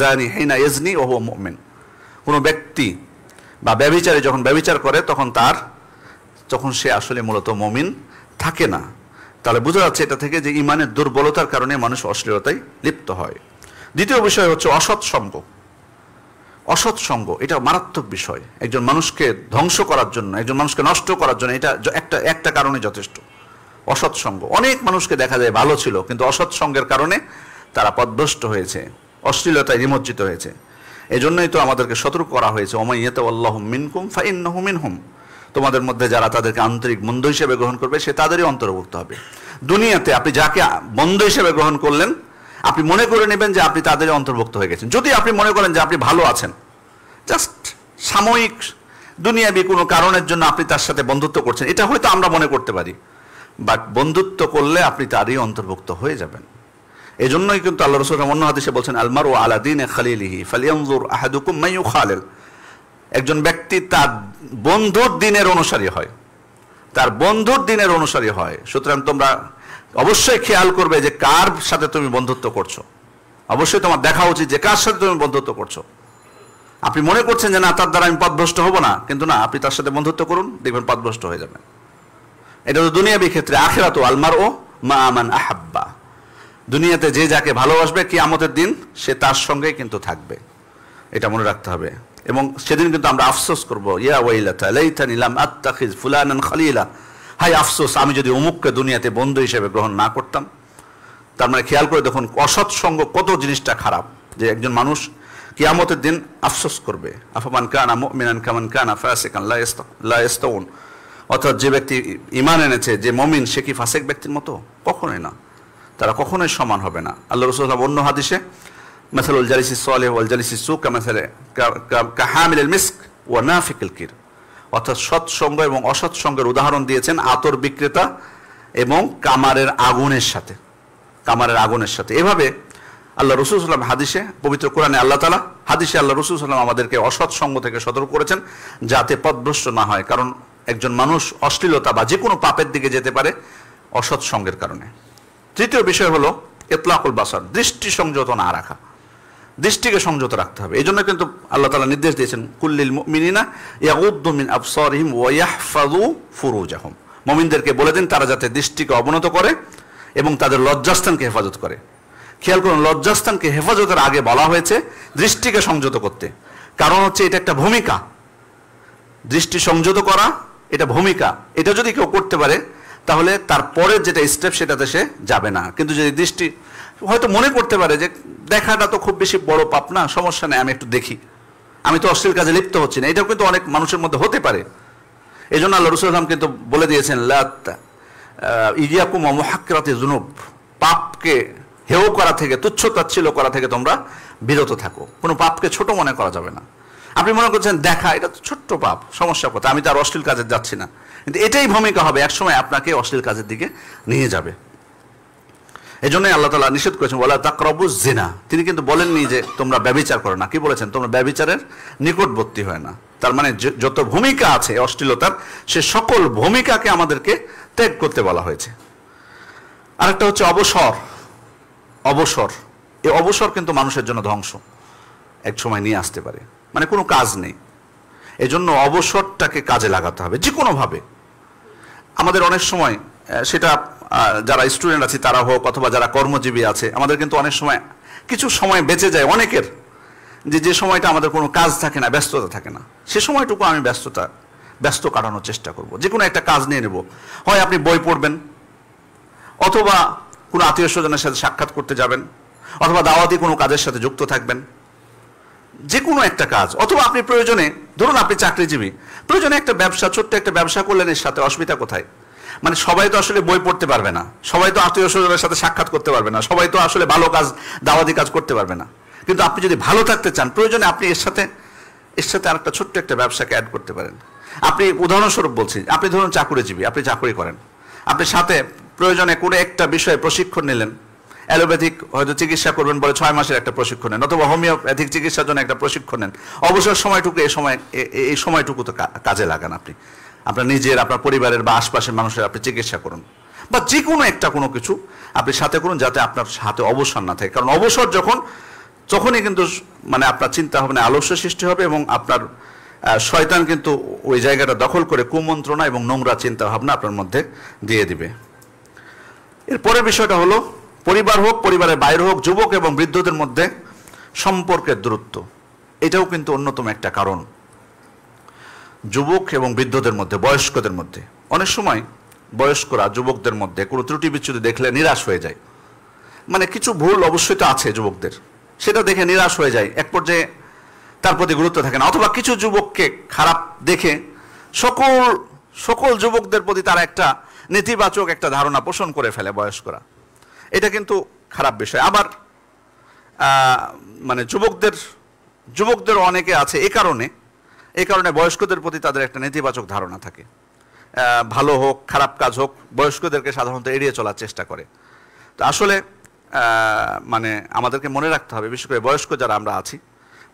জানি হিনা ইয়াজনি ওয়া হুয়া মুমিন। কোনো ব্যক্তি বা ব্যভিচারী যখন ব্যভিচার করে তখন সে আসলে মূলত মুমিন থাকে না। তাহলে বোঝা যাচ্ছে এটা থেকে যে ইমানের দুর্বলতার কারণে মানুষ অশ্লীলতায় লিপ্ত হয়। দ্বিতীয় বিষয় হচ্ছে অসৎ সঙ্গ। অসৎ সঙ্গ এটা মারাত্মক বিষয়। একজন মানুষকে ধ্বংস করার জন্য, একজন মানুষকে নষ্ট করার জন্য এটা একটা কারণে যথেষ্ট। অসৎ সঙ্গ। অনেক মানুষকে দেখা যায় ভালো ছিল, কিন্তু অসৎ সঙ্গের কারণে তারা পথভ্রষ্ট হয়েছে, অশ্লীলতায় নিমজ্জিত হয়েছে। এজন্যই তো আমাদেরকে সতর্ক করা হয়েছে, ওমাই ইয়াতাওয়াল্লাহু মিনকুম ফাইন্নাহু মিনহুম। তোমাদের মধ্যে যারা তাদেরকে আন্তরিক বন্ধু হিসেবে গ্রহণ করবে সে তাদেরই অন্তর্ভুক্ত হবে। দুনিয়াতে আপনি যাকে বন্ধু হিসেবে গ্রহণ করলেন, আপনি মনে করে নেবেন যে আপনি তাদেরই অন্তর্ভুক্ত হয়ে গেছেন। যদি আপনি মনে করেন যে আপনি ভালো আছেন, জাস্ট সাময়িক দুনিয়াবী কোনো কারণের জন্য আপনি তার সাথে বন্ধুত্ব করছেন, এটা হয়তো আমরা মনে করতে পারি, বাট বন্ধুত্ব করলে আপনি তারই অন্তর্ভুক্ত হয়ে যাবেন। এই জন্যই কিন্তু আল্লাহ রাসূল অন্য হাদিসে বলছেন, আলমারু আলা দীনি খালিলিহি ফালইয়ানজুর আহাদুকুম মান ইউখালিল। একজন ব্যক্তি তার বন্ধুর দিনের অনুসারী হয়, তার বন্ধুর দিনের অনুসারী হয়। সুতরাং তোমরা অবশ্যই খেয়াল করবে যে কার সাথে তুমি বন্ধুত্ব করছো। অবশ্যই তোমার দেখা উচিত যে কার সাথে তুমি বন্ধুত্ব করছো। আপনি মনে করছেন যে না, তার দ্বারা আমি পথভ্রষ্ট হব না, কিন্তু না, আপনি তার সাথে বন্ধুত্ব করুন, দেখবেন পথভ্রষ্ট হয়ে যাবেন। এটা তো দুনিয়াবী ক্ষেত্রে। আখিরাতু আলমারউ মা মান আহাব্বা। দুনিয়াতে যে যাকে ভালোবাসবে, কিয়ামতের দিন সে তার সঙ্গেই কিন্তু থাকবে। এটা মনে রাখতে হবে। এবং সেদিন কিন্তু আমরা আফসোস করব, ইয়া ওয়াইলাতা লাইতানি লাম আত্তাখিজ ফুলানান খলিলা। হায় আফসোস, আমি যদি অমুককে দুনিয়াতে বন্ধু হিসেবে গ্রহণ না করতাম। তার মানে খেয়াল করে দেখুন অসৎ সঙ্গ কত জিনিসটা খারাপ, যে একজন মানুষ কিয়ামতের দিন আফসোস করবে। আফামান কানা মুমিনান কামান কানা ফাসিকান লা ইস্তাউন। অর্থাৎ যে ব্যক্তি ঈমান এনেছে, যে মুমিন, সে কি ফাসিক ব্যক্তির মতো? কখনোই না, তারা কখনোই সমান হবে না। আল্লাহ রাসূল অন্য হাদিসে, মাসালুল জালিসি সালিহ ওয়াল জালিসি সু কামাসালে কাহামিলিল মিস্ক ওয়া নাফিকিল কির। অর্থাৎ সৎসঙ্গ এবং অসৎ সঙ্গের উদাহরণ দিয়েছেন আতর বিক্রেতা এবং কামারের আগুনের সাথে। কামারের আগুনের সাথে। এভাবে আল্লাহ রাসূল সাল্লাল্লাহু আলাইহি ওয়াসাল্লাম হাদিসে, পবিত্র কোরআনে আল্লাহ তাআলা হাদিসে আল্লাহ রাসূল সাল্লাল্লাহু আলাইহি ওয়াসাল্লাম আমাদেরকে অসৎ সঙ্গ থেকে সতর্ক করেছেন, যাতে পথভ্রষ্ট না হয়। কারণ একজন মানুষ অশ্লীলতা বা যে কোনো পাপের দিকে যেতে পারে অসৎ সঙ্গের কারণে। তৃতীয় বিষয় হলো ইতলাকুল বাসার, দৃষ্টি সংযত না রাখা। দৃষ্টিকে সংযত রাখতে হবে। এই জন্য কিন্তু আল্লাহ তাআলা নির্দেশ দিয়েছেন, কুল্লিল মুমিনিনা ইয়াগুদ্দু মিন আবসারিহিম ওয়া ইয়াহফাযু ফুরুজাহুম। মুমিনদেরকে বলে দিন তারা যাতে দৃষ্টিকে অবনত করে এবং তাদের লজ্জাস্থানকে হেফাজত করে। খেয়াল করুন, লজ্জাস্থানকে হেফাজতের আগে বলা হয়েছে দৃষ্টিকে সংযত করতে। কারণ হচ্ছে এটা একটা ভূমিকা, দৃষ্টি সংযত করা এটা ভূমিকা। এটা যদি কেউ করতে পারে তাহলে তারপরের যেটা স্টেপ সেটাতে সে যাবে না। কিন্তু যদি দৃষ্টি হয়তো মনে করতে পারে যে দেখাটা তো খুব বেশি বড় পাপ না, সমস্যা নেই, আমি একটু দেখি, আমি তো অশ্লীল কাজে লিপ্ত হচ্ছি না, এটাও কিন্তু অনেক মানুষের মধ্যে হতে পারে। এই জন্য আল্লাহ রাসূল সাল্লাল্লাহু আলাইহি ওয়াসাল্লাম কিন্তু বলে দিয়েছেন, লা ইয়াকুম ওয়া মুহাক্কিরাতি যুনুব, পাপকে হেয় করা থেকে, তুচ্ছ-তাচ্ছিল্য করা থেকে তোমরা বিরত থাকো। কোনো পাপকে ছোট মনে করা যাবে না। আপনি মনে করছেন দেখা এটা তো ছোট্ট পাপ, সমস্যা কোথায়, আমি তো আর অশ্লীল কাজে যাচ্ছি না, কিন্তু এটাই ভূমিকা হবে, একসময় আপনাকে অশ্লীল কাজের দিকে নিয়ে যাবে। এই জন্যই আল্লাহ তাআলা নিষেধ করেছেন, ওয়ালা তাকরাবুজ জিনা। তিনি কিন্তু বলেননি যে তোমরা ব্যভিচার করো না, কি বলেছেন? তোমরা ব্যভিচারের নিকটবর্তী হয় না। তার মানে যত ভূমিকা আছে অশ্লীলতার, সে সকল ভূমিকাকে আমাদেরকে ত্যাগ করতে বলা হয়েছে। আরেকটা হচ্ছে অবসর। অবসর, এই অবসর কিন্তু মানুষের জন্য ধ্বংস এক সময় নিয়ে আসতে পারে। মানে কোনো কাজ নেই, এই জন্য অবসরটাকে কাজে লাগাতে হবে যে কোনোভাবে। আমাদের অনেক সময় সেটা যারা স্টুডেন্ট আছে তারা হোক অথবা যারা কর্মজীবী আছে, আমাদের কিন্তু অনেক সময় কিছু সময় বেঁচে যায় অনেকের, যে সময়টা আমাদের কোনো কাজ থাকে না, ব্যস্ততা থাকে না, সে সময়টুকু আমি ব্যস্ততা ব্যস্ত কাটানোর চেষ্টা করব, যে কোনো একটা কাজ নিয়ে নেব। হয় আপনি বই পড়বেন, অথবা কোনো আত্মীয় স্বজনের সাথে সাক্ষাৎ করতে যাবেন, অথবা দাওয়াতি কোনো কাজের সাথে যুক্ত থাকবেন, যে কোনো একটা কাজ। অথবা আপনি প্রয়োজনে, ধরুন আপনি চাকরিজীবী, প্রয়োজনে একটা ব্যবসা, ছোট্ট একটা ব্যবসা করলেন, এর সাথে অসুবিধা কোথায়? মানে সবাই তো আসলে বই পড়তে পারবে না, সবাই তো আত্মীয় স্বজনের সাথে সাক্ষাৎ করতে পারবে না, সবাই তো আসলে ভালো কাজ, দাওয়াতি কাজ করতে পারবে না। কিন্তু আপনি যদি ভালো থাকতে চান, প্রয়োজনে আপনি এর সাথে আরেকটা ছোট্ট একটা ব্যবসাকে অ্যাড করতে পারেন। আপনি উদাহরণস্বরূপ বলছি, আপনি ধরুন চাকুরিজীবী, আপনি চাকরি করেন, আপনি সাথে প্রয়োজনে কোনো একটা বিষয়ে প্রশিক্ষণ নিলেন। অ্যালোপ্যাথিক হয়তো চিকিৎসা করবেন বলে 6 মাসের একটা প্রশিক্ষণ নেন, অথবা হোমিওপ্যাথিক চিকিৎসার জন্য একটা প্রশিক্ষণ নেন। অবসর সময়টুকু এই সময়টুকু তো কাজে লাগান। আপনি আপনার নিজের, আপনার পরিবারের বা আশপাশের মানুষের আপনি চিকিৎসা করুন, বা যে কোনো একটা কোনো কিছু আপনি সাথে করুন, যাতে আপনার হাতে অবসর না থাকে। কারণ অবসর তখনই কিন্তু মানে আপনার চিন্তা ভাবনায় আলস্য সৃষ্টি হবে, এবং আপনার শয়তান কিন্তু ওই জায়গাটা দখল করে কুমন্ত্রণা এবং নোংরা চিন্তা ভাবনা আপনার মধ্যে দিয়ে দিবে। এর পরের বিষয়টা হলো, পরিবার হোক, পরিবারের বাইরে হোক, যুবক এবং বৃদ্ধদের মধ্যে সম্পর্কের দূরত্ব। এটাও কিন্তু অন্যতম একটা কারণ। যুবক এবং বৃদ্ধদের মধ্যে, বয়স্কদের মধ্যে অনেক সময় বয়স্করা যুবকদের মধ্যে কোনো ত্রুটি বিচ্যুতি দেখলে নিরাশ হয়ে যায়। মানে কিছু ভুল অবশ্যই তো আছে যুবকদের, সেটা দেখে নিরাশ হয়ে যায়, এক পর্যায়ে তার প্রতি গুরুত্ব থাকে না। অথবা কিছু যুবককে খারাপ দেখে সকল যুবকদের প্রতি তারা একটা নেতিবাচক একটা ধারণা পোষণ করে ফেলে বয়স্করা। এটা কিন্তু খারাপ বিষয়। আবার মানে যুবকদের অনেকে আছে এই কারণে বয়স্কদের প্রতি তাদের একটা নেতিবাচক ধারণা থাকে। ভালো হোক, খারাপ কাজ হোক, বয়স্কদেরকে সাধারণত এড়িয়ে চলার চেষ্টা করে। তো আসলে মানে আমাদেরকে মনে রাখতে হবে, বিশেষ করে বয়স্ক যারা আমরা আছি,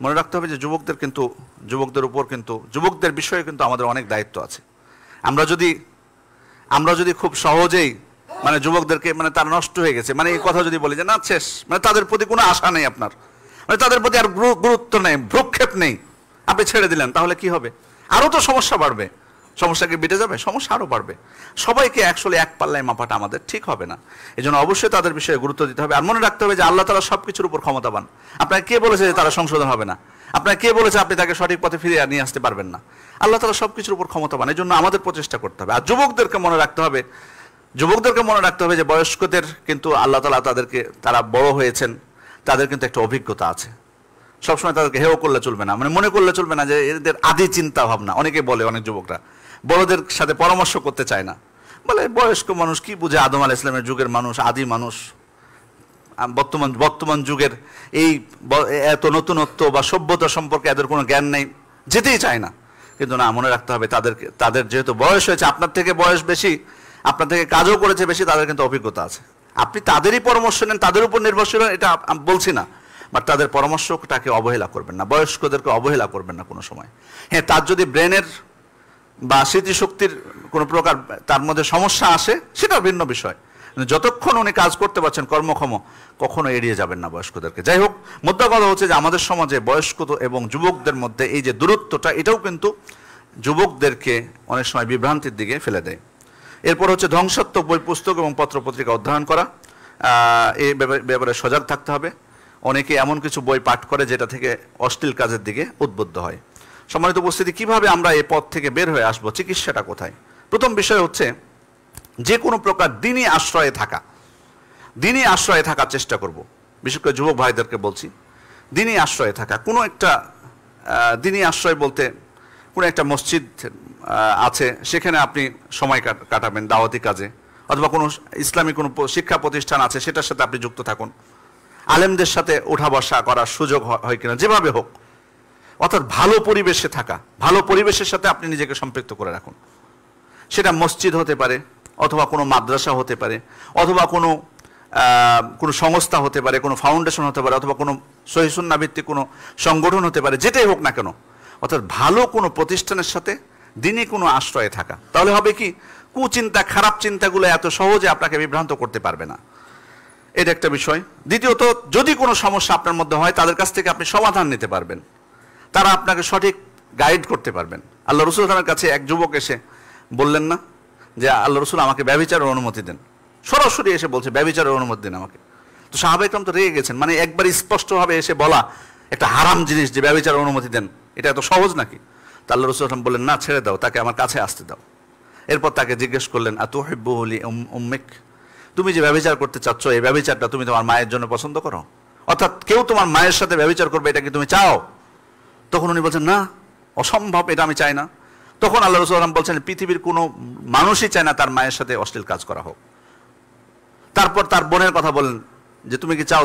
মনে রাখতে হবে যে যুবকদের বিষয়ে কিন্তু আমাদের অনেক দায়িত্ব আছে। আমরা যদি খুব সহজেই মানে যুবকদেরকে, মানে তারা নষ্ট হয়ে গেছে, মানে এই কথা যদি বলি যে না শেষ, মানে তাদের প্রতি কোনো আশা নেই আপনার, মানে তাদের প্রতি আর গুরুত্ব নেই, ভ্রুক্ষেপ নেই, আপনি ছেড়ে দিলেন, তাহলে কি হবে? আরও তো সমস্যা বাড়বে। সমস্যা কি বেড়ে যাবে? সমস্যা আরও বাড়বে। সবাইকে আসলে এক পাল্লায় মাপাটা আমাদের ঠিক হবে না। এই জন্য অবশ্যই তাদের বিষয়ে গুরুত্ব দিতে হবে। আর মনে রাখতে হবে যে আল্লাহ তাআলা সব কিছুর উপর ক্ষমতাবান। আপনাকে কে বলেছে যে তারা সংশোধন হবে না? আপনাকে কে বলেছে আপনি তাকে সঠিক পথে ফিরিয়ে নিয়ে আসতে পারবেন না? আল্লাহ তাআলা সব কিছুর উপর ক্ষমতাবান। এই জন্য আমাদের প্রচেষ্টা করতে হবে। আর যুবকদেরকে মনে রাখতে হবে যে বয়স্কদের কিন্তু আল্লাহ তাআলা তারা বড় হয়েছেন, তাদের কিন্তু একটা অভিজ্ঞতা আছে। সবসময় তাদেরকে হেয় করলে চলবে না, মানে মনে করলে চলবে না যে এদের আদি চিন্তা ভাবনা। অনেকে বলে, অনেক যুবকরা বড়দের সাথে পরামর্শ করতে চায় না, বলে বয়স্ক মানুষ কি বুঝে, আদম আলাইহিস সালামের যুগের মানুষ, আদি মানুষ, বর্তমান যুগের এই এত নতুনত্ব বা সভ্যতা সম্পর্কে এদের কোনো জ্ঞান নেই, যেতেই চায় না। কিন্তু না, মনে রাখতে হবে তাদের যেহেতু বয়স হয়েছে, আপনার থেকে বয়স বেশি, আপনার থেকে কাজও করেছে বেশি, তাদের কিন্তু অভিজ্ঞতা আছে। আপনি তাদেরই পরামর্শ নেন, তাদের উপর নির্ভরশীল, এটা আমি বলছি না, বাট তাদের পরামর্শটাকে অবহেলা করবেন না, বয়স্কদেরকে অবহেলা করবেন না কোনো সময়। হ্যাঁ, তার যদি ব্রেনের বা স্মৃতিশক্তির কোনো প্রকার তার মধ্যে সমস্যা আসে, সেটা ভিন্ন বিষয়। যতক্ষণ উনি কাজ করতে পারছেন, কর্মক্ষম, কখনো এড়িয়ে যাবেন না বয়স্কদেরকে। যাই হোক, মোদ্দা কথা হচ্ছে যে আমাদের সমাজে বয়স্ক এবং যুবকদের মধ্যে এই যে দূরত্বটা, এটাও কিন্তু যুবকদেরকে অনেক সময় বিভ্রান্তির দিকে ফেলে দেয়। এরপর হচ্ছে ধ্বংসাত্মক বই, পুস্তক এবং পত্রপত্রিকা অধ্যয়ন করা। এই ব্যাপারে সজাগ থাকতে হবে। অনেকে এমন কিছু বই পাঠ করে যেটা থেকে অশ্লীল কাজের দিকে উদ্বুদ্ধ হয়। সম্মানিত উপস্থিতি, কিভাবে আমরা এই পথ থেকে বের হয়ে আসবো? চিকিৎসাটা কোথায়? প্রথম বিষয় হচ্ছে যে কোনো প্রকার দিনই আশ্রয়ে থাকার চেষ্টা করব। বিশেষ করে যুবক ভাইদেরকে বলছি, দিনই আশ্রয়ে থাকা। কোনো একটা দিনই আশ্রয় বলতে কোনো একটা মসজিদ আছে, সেখানে আপনি সময় কাটাবেন দাওয়াতি কাজে, অথবা কোনো ইসলামী কোনো শিক্ষা প্রতিষ্ঠান আছে, সেটার সাথে আপনি যুক্ত থাকুন। আলেমদের সাথে ওঠা বসা করার সুযোগ হয় কিনা, যেভাবে হোক, অর্থাৎ ভালো পরিবেশে থাকা, ভালো পরিবেশের সাথে আপনি নিজেকে সম্পৃক্ত করে রাখুন। সেটা মসজিদ হতে পারে, অথবা কোনো মাদ্রাসা হতে পারে, অথবা কোনো সংস্থা হতে পারে, কোনো ফাউন্ডেশন হতে পারে, অথবা কোনো সহিহ সুন্নাহ ভিত্তিক কোনো সংগঠন হতে পারে, যেটাই হোক না কেন, অর্থাৎ ভালো কোনো প্রতিষ্ঠানের সাথে দিনই কোনো আশ্রয়ে থাকা। তাহলে হবে কি, কুচিন্তা, খারাপ চিন্তাগুলো এত সহজে আপনাকে বিভ্রান্ত করতে পারবে না। এটা একটা বিষয়। দ্বিতীয়ত, যদি কোনো সমস্যা আপনার মধ্যে হয়, তাদের কাছ থেকে আপনি সমাধান নিতে পারবেন, তারা আপনাকে সঠিক গাইড করতে পারবেন। আল্লাহ রসুল সাল্লাল্লাহু আলাইহি ওয়াসাল্লামের কাছে এক যুবক এসে বললেন না যে আল্লাহ রসুল আমাকে ব্যভিচারের অনুমতি দেন, সরাসরি এসে বলছে ব্যভিচারের অনুমতি দেন আমাকে। তো সাহাবায়ে কেরাম তো রেগে গেছেন, মানে একবার স্পষ্টভাবে এসে বলা একটা হারাম জিনিস যে ব্যভিচারের অনুমতি দেন, এটা এত সহজ নাকি? তা আল্লাহ রাসূল সাল্লাল্লাহু আলাইহি ওয়াসাল্লাম বললেন, না, ছেড়ে দাও, তাকে আমার কাছে আসতে দাও। এরপর তাকে জিজ্ঞেস করলেন, আতুহিব্বুহু লি উম্মিক, তুমি যে ব্যভিচার করতে চাচ্ছ, এই ব্যভিচারটা তুমি তোমার মায়ের জন্য পছন্দ করো? অর্থাৎ কেউ তোমার মায়ের সাথে ব্যভিচার করবে, এটা কি তুমি চাও? তখন উনি বলছেন, না, অসম্ভব, এটা আমি চাই না। তখন আল্লাহ রাসূল সাল্লাল্লাহু আলাইহি ওয়াসাল্লাম বলছেন, পৃথিবীর কোনো মানুষই চায় না তার মায়ের সাথে অশ্লীল কাজ করা হোক। তারপর তার বোনের কথা বলেন যে, তুমি কি চাও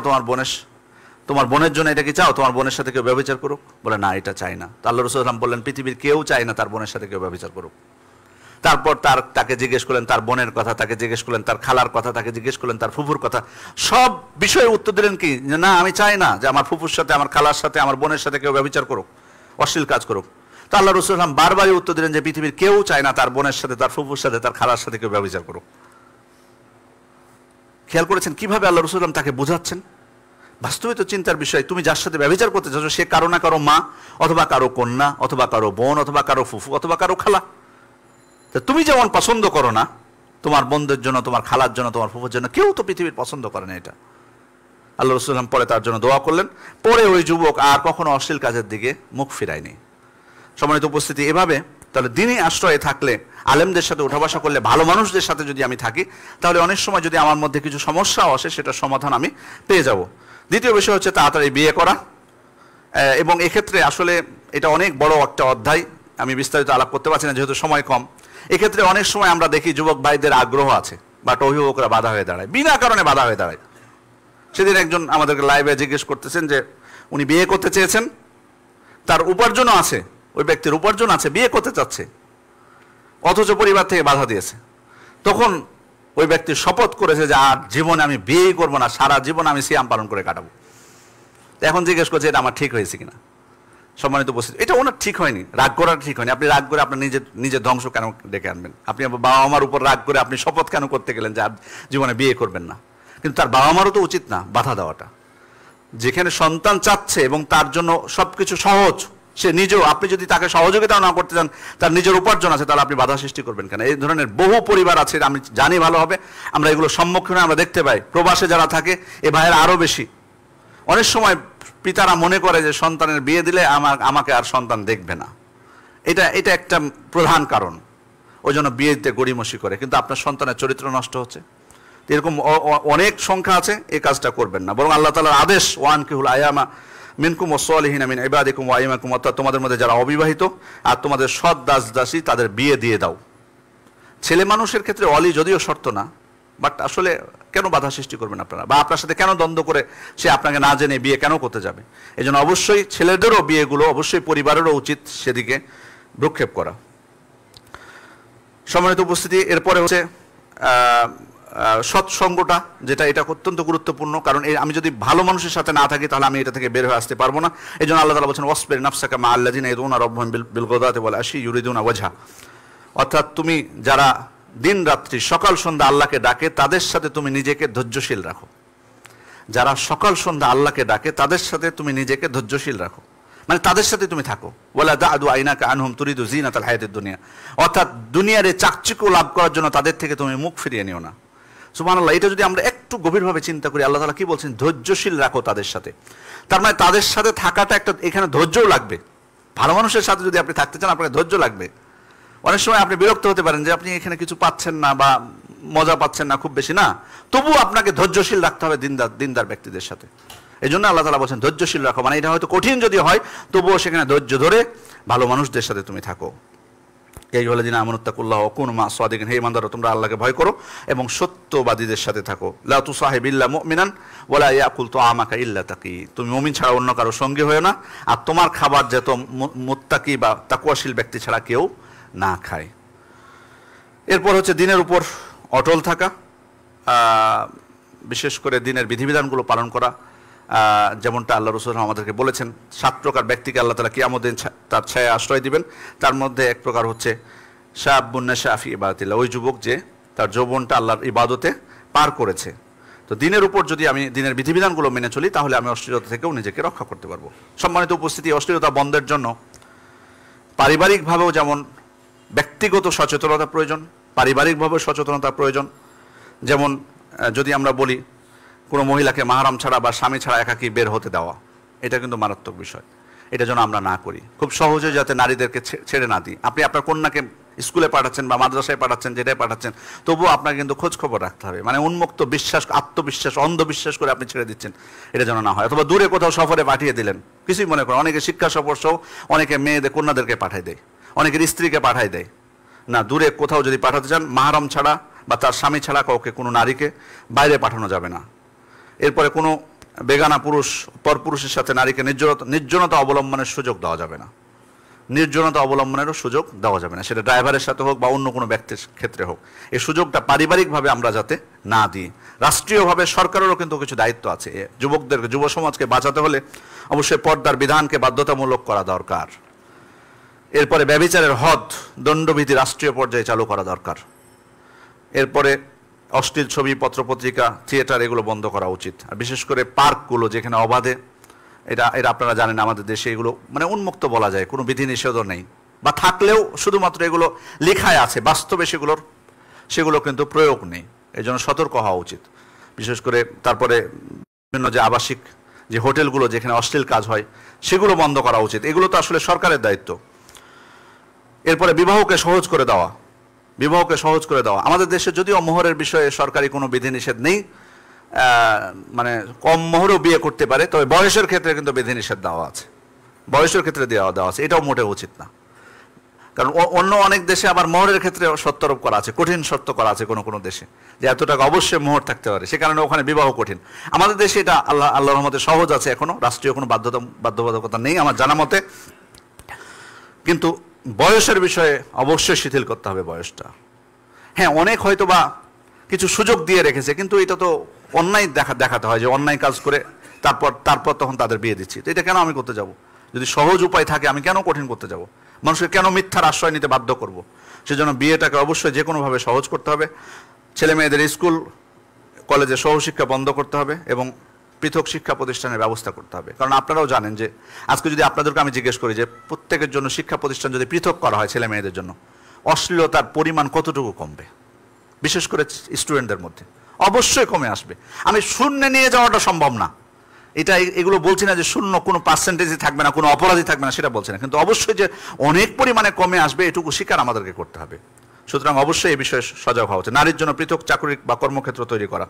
তোমার বোনের জন্য এটা কি চাও, তোমার বোনের সাথে কেউ ব্যভিচার করুক? বলে, না, এটা চাই না। তো আল্লাহ রাসূল সাল্লাল্লাহু আলাইহি ওয়াসাল্লাম বললেন, পৃথিবীর কেউ চায় না তার বোনের সাথে কেউ ব্যভিচার করুক। তারপর তাকে জিজ্ঞেস করলেন তার বোনের কথা, তাকে জিজ্ঞেস করলেন তার খালার কথা, তাকে জিজ্ঞেস করলেন তার ফুফুর কথা। সব বিষয়ে উত্তর দিলেন কি, না, আমি চাই না যে আমার ফুফুর সাথে, আমার খালার সাথে, আমার বোনের সাথে কেউ ব্যভিচার করুক, অশ্লীল কাজ করুক। তো আল্লাহ রাসূল সাল্লাল্লাহু আলাইহি ওয়াসাল্লাম বারবারই উত্তর দিলেন যে পৃথিবীর কেউ চায় না তার বোনের সাথে, তার ফুফুর সাথে, তার খালার সাথে কেউ ব্যভিচার করুক। খেয়াল করেছেন কিভাবে আল্লাহ রাসূল সাল্লাল্লাহু আলাইহি ওয়াসাল্লাম তাকে বোঝাচ্ছেন? বাস্তবে তো চিন্তার বিষয়, তুমি যার সাথে ব্যভিচার করতে চাচ্ছ সে কারো না কারো মা, অথবা কারো কন্যা, অথবা কারো বোন, অথবা কারো ফুফু, অথবা কারো খালা। তুমি যেমন পছন্দ করো না, তোমার বোনদের জন্য, তোমার খালার জন্য, তোমার ফুফুর জন্য কেউ তো পৃথিবীর পছন্দ করে না এটা। আল্লাহ রাসূল সাল্লাল্লাহু আলাইহি ওয়াসাল্লাম পরে তার জন্য দোয়া করলেন। পরে ওই যুবক আর কখনো অশ্লীল কাজের দিকে মুখ ফিরায়নি। সম্মানিত উপস্থিতি, এভাবে তাহলে দিনই আশ্রয়ে থাকলে, আলেমদের সাথে উঠা বসা করলে, ভালো মানুষদের সাথে যদি আমি থাকি, তাহলে অনেক সময় যদি আমার মধ্যে কিছু সমস্যাও আসে সেটার সমাধান আমি পেয়ে যাব। দ্বিতীয় বিষয় হচ্ছে তাড়াতাড়ি বিয়ে করা। এবং এক্ষেত্রে আসলে এটা অনেক বড় একটা অধ্যায়, আমি বিস্তারিত আলাপ করতে পারছি না যেহেতু সময় কম। এক্ষেত্রে অনেক সময় আমরা দেখি যুবক ভাইদের আগ্রহ আছে, বাট অভিভাবকরা বাধা হয়ে দাঁড়ায়, বিনা কারণে বাধা হয়ে দাঁড়ায়। সেদিন একজন আমাদেরকে লাইভে জিজ্ঞেস করতেছেন যে উনি বিয়ে করতে চেয়েছেন, তার উপার্জনও আছে, ওই ব্যক্তির উপার্জন আছে, বিয়ে করতে চাচ্ছে, অথচ পরিবার থেকে বাধা দিয়েছে। তখন ওই ব্যক্তি শপথ করেছে যে আর জীবনে আমি বিয়েই করবো না, সারা জীবন আমি সিয়াম পালন করে কাটাবো। এখন জিজ্ঞেস করছে এটা আমার ঠিক হয়েছে কিনা। সম্মানিত উপস্থিতি, এটা ওনার ঠিক হয়নি, রাগ করাটা ঠিক হয়নি। আপনি রাগ করে আপনার নিজের ধ্বংস কেন ডেকে আনবেন? আপনি বাবা মার উপর রাগ করে আপনি শপথ কেন করতে গেলেন যে আর জীবনে বিয়ে করবেন না? কিন্তু তার বাবা মারও তো উচিত না বাধা দেওয়াটা। যেখানে সন্তান চাচ্ছে এবং তার জন্য সবকিছু সহজ, সে নিজেও, আপনি যদি তাকে সহযোগিতাও না করতে চান, তার নিজের উপার্জন আছে, তাহলে আপনি বাধা সৃষ্টি করবেন কেন? এই ধরনের বহু পরিবার আছে, আমি জানি ভালোভাবে, আমরা এগুলো সম্মুখীন আমরা দেখতে পাই। প্রবাসে যারা থাকে এ ভাইয়েরা আরও বেশি। অনেক সময় পিতারা মনে করে যে সন্তানের বিয়ে দিলে আমাকে আর সন্তান দেখবে না, এটা একটা প্রধান কারণ। ওই জন্য বিয়েতে গড়িমসি করে, কিন্তু আপনার সন্তানের চরিত্র নষ্ট হচ্ছে। এরকম অনেক সংখ্যা আছে, এই কাজটা করবেন না। বরং আল্লাহ তাআলার আদেশ, ওয়ানকিহুল আয়ামা মিনকুম ওয়াসসালিহিনা মিন ইবাদিকুম ওয়া ইমাকুম, অর্থাৎ তোমাদের মধ্যে যারা অবিবাহিত আর তোমাদের সৎ দাস দাসী তাদের বিয়ে দিয়ে দাও। ছেলে মানুষের ক্ষেত্রে অলি যদিও শর্ত না, বাট আসলে কেন বাধা সৃষ্টি করবেন আপনারা, বা আপনার সাথে কেন দ্বন্দ্ব করে সে আপনাকে না জেনে বিয়ে কেন করতে যাবে? এই জন্য অবশ্যই ছেলেদেরও বিয়েগুলো অবশ্যই পরিবারেরও উচিত সেদিকে ভ্রুক্ষেপ করা। সম্মানিত উপস্থিতি, এরপরে হচ্ছে সৎসঙ্গটা, যেটা এটা অত্যন্ত গুরুত্বপূর্ণ। কারণ আমি যদি ভালো মানুষের সাথে না থাকি তাহলে আমি এটা থেকে বের হয়ে আসতে পারবো না। এই জন্য আল্লাহ তাআলা বলছেন ওয়াসবির নাফসাকা মা আল্লাযিনা ইয়াদউনা রাব্বাহুম বিল গাদাতি ওয়াল আশি ইউরিদুনা ওয়াজহা, অর্থাৎ তুমি যারা দিন রাত্রি সকাল সন্ধ্যা আল্লাহকে ডাকে তাদের সাথে তুমি নিজেকে ধৈর্যশীল রাখো। যারা সকাল সন্ধ্যা আল্লাহকে ডাকে তাদের সাথে তুমি নিজেকে ধৈর্যশীল রাখো, মানে তাদের সাথে তুমি থাকো। ওয়ালা দা'দু আইনাকা আনহুম তুরিদু জিনাতাল হায়াতিদ দুনিয়া, অর্থাৎ দুনিয়ার এই চাকচিক্য লাভ করার জন্য তাদের থেকে তুমি মুখ ফিরিয়ে নিও না। সুবহানাল্লাহ, এটা যদি আমরা একটু গভীরভাবে চিন্তা করি, আল্লাহ তাআলা কি বলছেন? ধৈর্যশীল রাখো তাদের সাথে। তার মানে তাদের সাথে থাকাটা একটা, এখানে ধৈর্যও লাগবে। ভালো মানুষের সাথে যদি আপনি থাকতে চান আপনাকে ধৈর্য লাগবে। অনেক সময় আপনি বিরক্ত হতে পারেন যে আপনি এখানে কিছু পাচ্ছেন না বা মজা পাচ্ছেন না খুব বেশি, না, তবুও আপনাকে ধৈর্যশীল রাখতে হবে দিনদার ব্যক্তিদের সাথে। এই জন্য আল্লাহ তাআলা বলছেন ধৈর্যশীল রাখো, মানে এটা হয়তো কঠিন যদি হয় তবুও সেখানে ধৈর্য ধরে ভালো মানুষদের সাথে তুমি থাকো। এই ওয়ালাযিনা আমানুত্তাকুল্লাহ ওয়া কুনু মা'আস সাদিকিন, হে ঈমানদাররা তোমরা আল্লাহকে ভয় করো এবং সত্যবাদীদের সাথে থাকো। লা তুসাহিব ইল্লা মুমিনান ওয়া লা ইয়াকুল তুআমাকা ইল্লা তাকি, তুমি মুমিন ছাড়া অন্য কারো সঙ্গী হয়ো না, আর তোমার খাবার যেত মুত্তাকি বা তাকওয়াশীল ব্যক্তি ছাড়া কেউ না খায়। এরপর হচ্ছে দিনের উপর অটল থাকা, বিশেষ করে দিনের বিধিবিধানগুলো পালন করা। যেমনটা আল্লাহ রাসূল আমাদেরকে বলেছেন 7 প্রকার ব্যক্তিকে আল্লাহ তাআলা কিয়ামত দিন তার ছায়ায় আশ্রয় দিবেন। তার মধ্যে এক প্রকার হচ্ছে শাবুন নাশা ফি ইবাদাতিল্লাহ, ওই যুবক যে তার যৌবনটা আল্লাহর ইবাদতে পার করেছে। তো দিনের উপর যদি আমি দিনের বিধিবিধানগুলো মেনে চলি তাহলে আমি অশ্লীলতা থেকেও নিজেকে রক্ষা করতে পারবো। সম্মানিত উপস্থিতি, অশ্লীলতা বন্ধের জন্য পারিবারিকভাবেও যেমন ব্যক্তিগত সচেতনতা প্রয়োজন, পারিবারিকভাবেও সচেতনতা প্রয়োজন। যেমন যদি আমরা বলি কোনো মহিলাকে মাহরাম ছাড়া বা স্বামী ছাড়া একাকী বের হতে দেওয়া, এটা কিন্তু মারাত্মক বিষয়। এটা যেন আমরা না করি। খুব সহজে যাতে নারীদেরকে ছেড়ে না দিই। আপনি আপনার কন্যাকে স্কুলে পাঠাচ্ছেন বা মাদ্রাসায় পাঠাচ্ছেন, যেটাই পাঠাচ্ছেন, তবুও আপনাকে কিন্তু খোঁজ খবর রাখতে হবে। মানে উন্মুক্ত বিশ্বাস, আত্মবিশ্বাস, অন্ধবিশ্বাস করে আপনি ছেড়ে দিচ্ছেন, এটা যেন না হয়। অথবা দূরে কোথাও সফরে পাঠিয়ে দিলেন, কিছুই মনে করেন। অনেকে শিক্ষা সফর সহ অনেকে মেয়েদের কন্যাদেরকে পাঠায় দেয়, অনেকের স্ত্রীকে পাঠায় দেয়। না, দূরে কোথাও যদি পাঠাতে চান, মাহরম ছাড়া বা তার স্বামী ছাড়া কাউকে, কোনো নারীকে বাইরে পাঠানো যাবে না। এরপরে কোনো বেগানা পুরুষ, পরপুরুষের সাথে নারীকে নির্জনতা অবলম্বনের সুযোগ দেওয়া যাবে না। নির্জনতা অবলম্বনেরও সুযোগ দেওয়া যাবে না, সেটা ড্রাইভারের সাথে হোক বা অন্য কোনো ব্যক্তির ক্ষেত্রে হোক। এই সুযোগটা পারিবারিকভাবে আমরা যাতে না দিই। রাষ্ট্রীয়ভাবে সরকারেরও কিন্তু কিছু দায়িত্ব আছে। যুবকদেরকে, যুব সমাজকে বাঁচাতে হলে অবশ্যই পর্দার বিধানকে বাধ্যতামূলক করা দরকার। এরপরে ব্যভিচারের হদ, দণ্ডবিধি রাষ্ট্রীয় পর্যায়ে চালু করা দরকার। এরপরে অশ্লীল ছবি, পত্রপত্রিকা, থিয়েটার, এগুলো বন্ধ করা উচিত। আর বিশেষ করে পার্কগুলো যেখানে অবাধে, এটা আপনারা জানেন আমাদের দেশে এগুলো মানে উন্মুক্ত বলা যায়, কোনো বিধিনিষেধও নেই, বা থাকলেও শুধুমাত্র এগুলো লেখায় আছে, বাস্তবে সেগুলো কিন্তু প্রয়োগ নেই। এই জন্য সতর্ক হওয়া উচিত। বিশেষ করে তারপরে বিভিন্ন যে আবাসিক যে হোটেলগুলো যেখানে অশ্লীল কাজ হয়, সেগুলো বন্ধ করা উচিত। এগুলো তো আসলে সরকারের দায়িত্ব। এরপরে বিবাহকে সহজ করে দেওয়া। আমাদের দেশে যদিও মোহরের বিষয়ে সরকারি কোনো বিধিনিষেধ নেই, মানে কম মোহরেও বিয়ে করতে পারে, তবে বয়সের ক্ষেত্রে কিন্তু বিধিনিষেধ দেওয়া আছে। বয়সের ক্ষেত্রে দেওয়া আছে, এটাও মোটেও উচিত না। কারণ অন্য অনেক দেশে আবার মোহরের ক্ষেত্রে শর্তারোপ করা আছে, কঠিন শর্ত করা আছে কোনো দেশে, যে এত টাকা অবশ্যই মোহর থাকতে পারে, সে কারণে ওখানে বিবাহ কঠিন। আমাদের দেশে এটা আল্লাহর রহমতে সহজ আছে, এখনো রাষ্ট্রীয় কোনো বাধ্যবাধকতা নেই আমার জানা মতে। কিন্তু বয়সের বিষয়ে অবশ্যই শিথিল করতে হবে বয়সটা। হ্যাঁ, অনেক হয়তো বা কিছু সুযোগ দিয়ে রেখেছে, কিন্তু এটা তো অন্যায় দেখাতে হয়, যে অন্যায় কাজ করে তারপর তখন তাদের বিয়ে দিচ্ছি। তো এটা কেন আমি করতে যাব? যদি সহজ উপায় থাকে, আমি কেন কঠিন করতে যাব? মানুষকে কেন মিথ্যার আশ্রয় নিতে বাধ্য করব? সেজন্য বিয়েটাকে অবশ্যই যে কোনোভাবে সহজ করতে হবে। ছেলে মেয়েদের স্কুল কলেজে সহশিক্ষা বন্ধ করতে হবে এবং পৃথক শিক্ষা প্রতিষ্ঠানের ব্যবস্থা করতে হবে। কারণ আপনারাও জানেন যে আজকে যদি আপনাদেরকে আমি জিজ্ঞেস করি যে প্রত্যেকের জন্য শিক্ষা প্রতিষ্ঠান যদি পৃথক করা হয় ছেলে মেয়েদের জন্য, অশ্লীলতার পরিমাণ কতটুকু কমবে? বিশেষ করে স্টুডেন্টদের মধ্যে অবশ্যই কমে আসবে। আমি শূন্যে নিয়ে যাওয়াটা সম্ভব না, এগুলো বলছি না যে শূন্য কোনো পার্সেন্টেজই থাকবে না, কোনো অপরাধী থাকবে না, সেটা বলছি না, কিন্তু অবশ্যই যে অনেক পরিমাণে কমে আসবে, এটুকু স্বীকার আমাদেরকে করতে হবে। সুতরাং অবশ্যই এই বিষয়ে সজাগ হওয়া উচিত। নারীর জন্য পৃথক চাকরি বা কর্মক্ষেত্র তৈরি করা।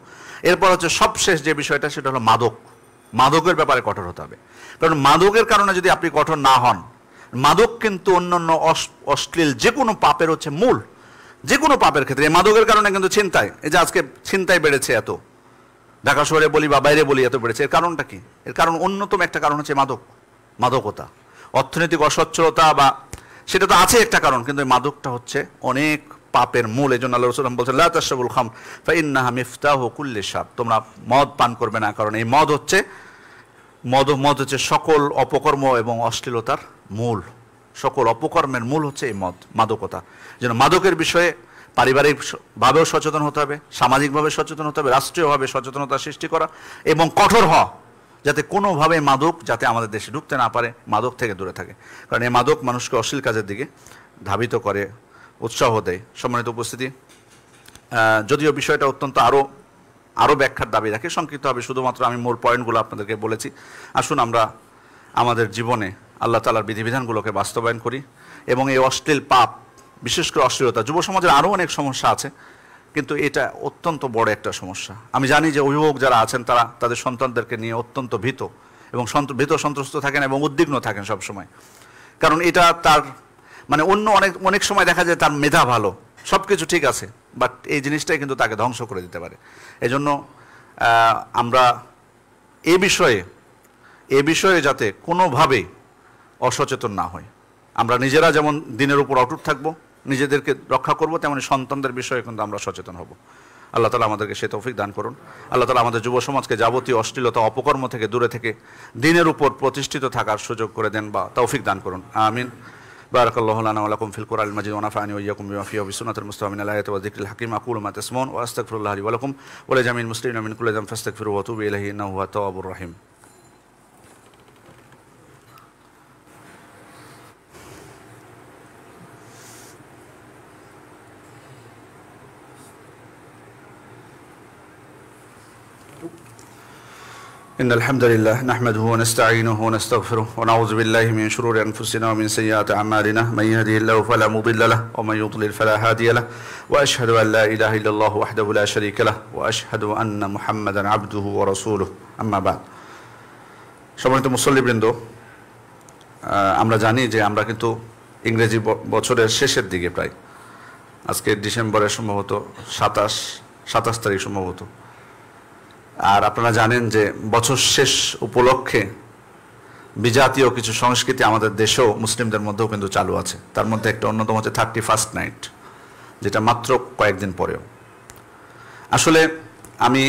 এরপর হচ্ছে সবশেষ যে বিষয়টা, সেটা হলো মাদকের ব্যাপারে কঠোর হতে হবে। কারণ মাদকের কারণে যদি আপনি কঠোর না হন, মাদক কিন্তু অন্যান্য অশ্লীল যে কোনো পাপের হচ্ছে মূল। যে কোনো পাপের ক্ষেত্রে এই মাদকের কারণে কিন্তু ছিনতাই, এই যে আজকে ছিনতাই বেড়েছে এত, ঢাকা শহরে বলি বা বাইরে বলি এত বেড়েছে, এর কারণটা কি? এর কারণ অন্যতম একটা কারণ হচ্ছে মাদকতা, অর্থনৈতিক অসচ্ছলতা, বা সেটা তো আছে একটা কারণ, কিন্তু এই মাদকটা হচ্ছে অনেক পাপের মূল। এই জন্য আল্লাহ রাসূল বলছেন, লা তাশরাবুল খামর ফাইন্নাহা মিফতাহু কুল্লি শার, তোমরা মদ পান করবে না, কারণ এই মদ হচ্ছে সকল অপকর্ম এবং অশ্লীলতার মূল। সকল অপকর্মের মূল হচ্ছে এই মাদকতা। যেন মাদকের বিষয়ে পারিবারিকভাবেও সচেতন হতে হবে, সামাজিকভাবে সচেতন হতে হবে, রাষ্ট্রীয়ভাবে সচেতনতা সৃষ্টি করা এবং কঠোর হওয়া, যাতে কোনোভাবে মাদক যাতে আমাদের দেশে ঢুকতে না পারে, মাদক থেকে দূরে থাকে। কারণ এই মাদক মানুষকে অশ্লীল কাজের দিকে ধাবিত করে, উৎসাহ দেয়। সম্মানিত উপস্থিতি, যদিও বিষয়টা অত্যন্ত আরও ব্যাখ্যার দাবি রাখে, সংক্ষিপ্তভাবে শুধুমাত্র আমি মূল পয়েন্টগুলো আপনাদেরকে বলেছি। আসুন আমরা আমাদের জীবনে আল্লাহ তাআলার বিধিবিধানগুলোকে বাস্তবায়ন করি এবং এই অশ্লীল পাপ, বিশেষ করে অশ্লীলতা, যুব সমাজের আরও অনেক সমস্যা আছে, কিন্তু এটা অত্যন্ত বড় একটা সমস্যা। আমি জানি যে অভিভাবক যারা আছেন তারা তাদের সন্তানদেরকে নিয়ে অত্যন্ত ভীত এবং সন্ত্রস্ত থাকেন এবং উদ্বিগ্ন থাকেন সবসময়। কারণ এটা তার মানে অনেক সময় দেখা যায় তার মেধা ভালো, সব কিছু ঠিক আছে, বাট এই জিনিসটাই কিন্তু তাকে ধ্বংস করে দিতে পারে। এজন্য আমরা এ বিষয়ে যাতে কোনোভাবেই অসচেতন না হয়, আমরা নিজেরা যেমন দিনের উপর অটুট থাকবো, নিজেদেরকে রক্ষা করব, তেমনি সন্তানদের বিষয়ে কিন্তু আমরা সচেতন হব। আল্লাহ তাআলা আমাদেরকে সে তৌফিক দান করুন। আল্লাহ তাআলা আমাদের যুব সমাজকে যাবতীয় অশ্লীলতা, অপকর্ম থেকে দূরে থেকে দিনের উপর প্রতিষ্ঠিত থাকার সুযোগ করে দেন বা তৌফিক দান করুন। আমিন। বারাকাল্লাহু লানা ওয়া লাকুম ফিল কুরআনিল মাজিদ ওয়া নাফা'নি ওয়া ইয়্যাকুম বিমা ফিহি বিসুন্নাতিল মুস্তাফা মিনাল আয়াতি ওয়া যিকরিল হাকীম। আকুলু মা তাসমাউন ওয়া আস্তাগফিরুল্লাহ লি ওয়া লাকুম ওয়া লিজামিল মুসলিমিনা মিন কুল্লি যামবিন ফাস্তাগফিরুহু ওয়া তুবু ইলাইহি ইন্নাহু হুয়াত তাওয়াবুর রহিম। إن الحمد لله نحمده ونستعينه ونستغفره ونعوذ بالله من شرور أنفسنا ومن سيئات أعمالنا من يهده الله فلا مضل له ومن يضلل فلا هادي له وأشهد أن لا إله إلا الله وحده لا شريك له وأشهد أن محمدا عبده ورسوله أما بعد সম্মানিত মুসল্লিবৃন্দ, আমরা জানি যে আমরা কিন্তু ইংরেজি বছরের শেষের দিকে, প্রায় আজকে ডিসেম্বরের সম্ভবত 27 তারিখ সম্ভবত। আর আপনারা জানেন যে বছর শেষ উপলক্ষে বিজাতীয় কিছু সংস্কৃতি আমাদের দেশেও মুসলিমদের মধ্যেও কিন্তু চালু আছে। তার মধ্যে একটা অন্যতম হচ্ছে 31st নাইট, যেটা মাত্র কয়েকদিন পরেও। আসলে আমি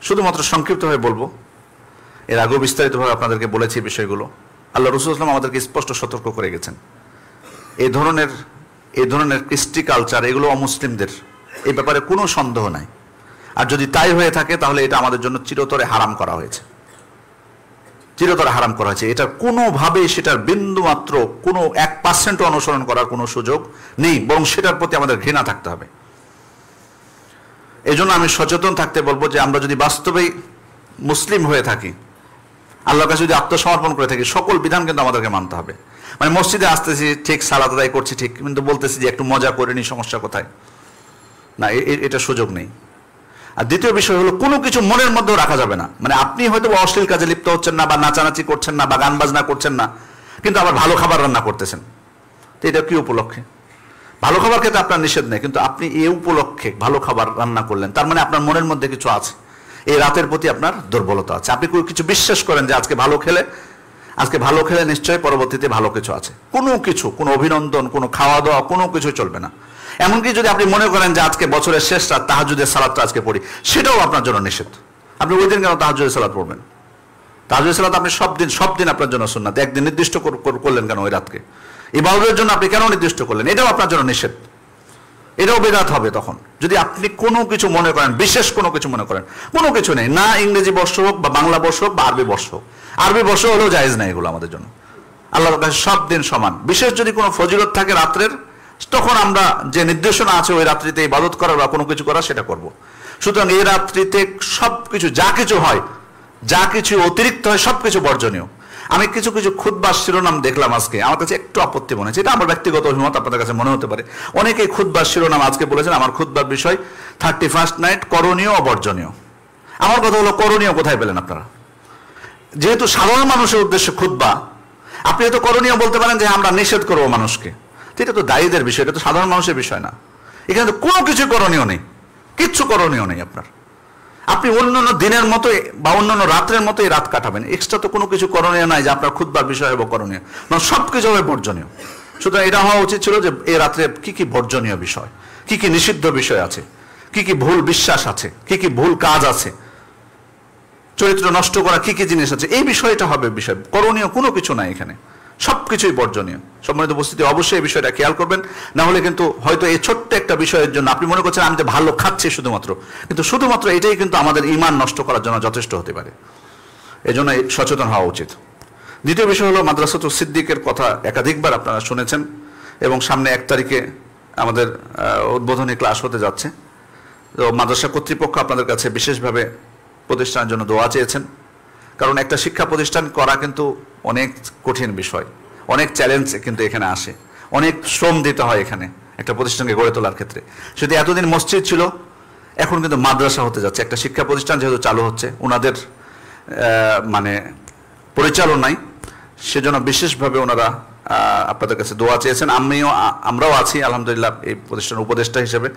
শুধুমাত্র সংক্ষিপ্তভাবে বলবো, এর আগেও বিস্তারিতভাবে আপনাদেরকে বলেছি বিষয়গুলো। আল্লাহ রাসূল সাল্লাল্লাহু আলাইহি ওয়াসাল্লাম আমাদেরকে স্পষ্ট সতর্ক করে গেছেন, এই ধরনের কৃষ্টি কালচার এগুলো অমুসলিমদের, এই ব্যাপারে কোনো সন্দেহ নাই। আর যদি তাই হয়ে থাকে তাহলে এটা আমাদের জন্য চিরতরে হারাম করা হয়েছে, চিরতরে হারাম করা হয়েছে। এটা কোনোভাবেই সেটার বিন্দুমাত্র কোনো 1% অনুসরণ করার কোনো সুযোগ নেই, বরং সেটার প্রতি আমাদের ঘৃণা থাকতে হবে। এই জন্য আমি সচেতন থাকতে বলবো যে আমরা যদি বাস্তবেই মুসলিম হয়ে থাকি, আল্লাহর কাছে যদি আত্মসমর্পণ করে থাকি, সকল বিধান কিন্তু আমাদেরকে মানতে হবে। মানে মসজিদে আসতেছি ঠিক, সালাত আদায় করছি ঠিক, কিন্তু বলতেছি যে একটু মজা করে নি, সমস্যা কোথায়? না, এটা সুযোগ নেই। আর দ্বিতীয় বিষয় হলো, কোনো কিছু মনের মধ্যেও রাখা যাবে না। মানে আপনি হয়তো অশ্লীল কাজে লিপ্ত হচ্ছেন না, বা নাচানাচি করছেন না, বা গান বাজনা করছেন না, কিন্তু আবার ভালো খাবার রান্না করতেছেন। তো এটা কি উপলক্ষে? ভালো খাবার খেতে আপনার নিষেধ নেই, কিন্তু আপনি এই উপলক্ষে ভালো খাবার রান্না করলেন, তার মানে আপনার মনের মধ্যে কিছু আছে, এই রাতের প্রতি আপনার দুর্বলতা আছে। আপনি কিছু বিশ্বাস করেন যে আজকে ভালো খেলে নিশ্চয়ই পরবর্তীতে ভালো কিছু আছে। কোনো অভিনন্দন, কোনো খাওয়া দাওয়া, কোনো কিছু চলবে না। এমনকি যদি আপনি মনে করেন যে আজকে বছরের শেষ রাত, তাহাজ্জুদের সালাতটা আজকে পড়ি, সেটাও আপনার জন্য নিষেধ। আপনি ওই দিন কেন তাহাজ্জুদের সালাত পড়বেন? তাহাজ্জুদের সালাত আপনি সব দিন আপনার জন্য সুন্নাত, একদিন নির্দিষ্ট করলেন কেন ওই রাতকে? ইবাদতের জন্য আপনি কেন নির্দিষ্ট করলেন? এটাও আপনার জন্য নিষেধ, এটাও বেদাত হবে তখন। যদি আপনি কোনো কিছু মনে করেন, বিশেষ কোনো কিছু মনে করেন, কোনো কিছু নেই, না ইংরেজি বর্ষ হোক, বা বাংলা বর্ষ হোক, বা আরবি বর্ষ হোক। আরবি বর্ষ হলেও জায়েজ নাই এগুলো আমাদের জন্য। আল্লাহর কাছে সব দিন সমান। বিশেষ যদি কোনো ফজিলত থাকে রাত্রের, তখন আমরা যে নির্দেশনা আছে ওই রাত্রিতে ইবাদত করার বা কোনো কিছু করা, সেটা করব। সুতরাং এই রাত্রিতে সবকিছু, যা কিছু হয়, যা কিছু অতিরিক্ত হয়, সবকিছু বর্জনীয়। আমি কিছু খুতবার শিরোনাম দেখলাম আজকে, আমার কাছে একটু আপত্তি মনে হচ্ছে। এটা আমার ব্যক্তিগত অভিমত, আপনাদের কাছে মনে হতে পারে। অনেকেই খুতবার শিরোনাম আজকে বলেছেন, আমার খুতবার বিষয় 31st নাইট করণীয় ও বর্জনীয়। আমার কথা হলো, করণীয় কোথায় পেলেন আপনারা? যেহেতু সাধারণ মানুষের উদ্দেশ্যে খুতবা, আপনি হয়তো করণীয় বলতে পারেন যে আমরা নিষেধ করবো মানুষকে, এটা তো দায়ীদের বিষয়, এটা তো সাধারণ মানুষের বিষয় না। এখানে তো কোনো কিছু করণীয় নেই, কিচ্ছু করণীয় নেই আপনার। আপনি অন্যান্য দিনের মতো বা অন্যান্য রাত্রের মতো এই রাত কাটাবেন, এক্সট্রা তো কোনো কিছু করণীয় নাই যে আপনার খুতবার বিষয় হবে করণীয়, মানে সব কিছু হবে বর্জনীয়। সুতরাং এটা হওয়া উচিত ছিল যে এই রাত্রে কি কি বর্জনীয় বিষয়, কি কি নিষিদ্ধ বিষয় আছে, কি কি ভুল বিশ্বাস আছে, কি কি ভুল কাজ আছে, চরিত্র নষ্ট করা কি কি জিনিস আছে, এই বিষয়টা হবে বিষয়। করণীয় কোনো কিছু নাই এখানে, সবকিছুই বর্জনীয়। সম্মানিত উপস্থিতি, অবশ্যই এই বিষয়টা খেয়াল করবেন, না হলে কিন্তু হয়তো এই ছোট্ট একটা বিষয়ের জন্য আপনি মনে করছেন আমি তো ভালো খাচ্ছি শুধুমাত্র, কিন্তু শুধুমাত্র এটাই কিন্তু আমাদের ঈমান নষ্ট করার জন্য যথেষ্ট হতে পারে। এই জন্য সচেতন হওয়া উচিত। দ্বিতীয় বিষয় হলো, মাদ্রাসাতুস সিদ্দিকের কথা একাধিকবার আপনারা শুনেছেন, এবং সামনে 1 তারিখে আমাদের উদ্বোধনী ক্লাস হতে যাচ্ছে। তো মাদ্রাসা কর্তৃপক্ষ আপনাদের কাছে বিশেষভাবে প্রতিষ্ঠানের জন্য দোয়া চেয়েছেন, কারণ একটা শিক্ষা প্রতিষ্ঠান করা কিন্তু অনেক কঠিন বিষয়, অনেক চ্যালেঞ্জ কিন্তু এখানে আসে, অনেক শ্রম দিতে হয় এখানে একটা প্রতিষ্ঠানকে গড়ে তোলার ক্ষেত্রে। যদি এতদিন মসজিদ ছিল, এখন কিন্তু মাদ্রাসা হতে যাচ্ছে, একটা শিক্ষা প্রতিষ্ঠান যেহেতু চালু হচ্ছে, ওনাদের মানে পরিচালনায়, সেজন্য বিশেষভাবে ওনারা আপনাদের কাছে দোয়া চেয়েছেন। আমরাও আছি আলহামদুলিল্লাহ এই প্রতিষ্ঠানের উপদেষ্টা হিসেবে।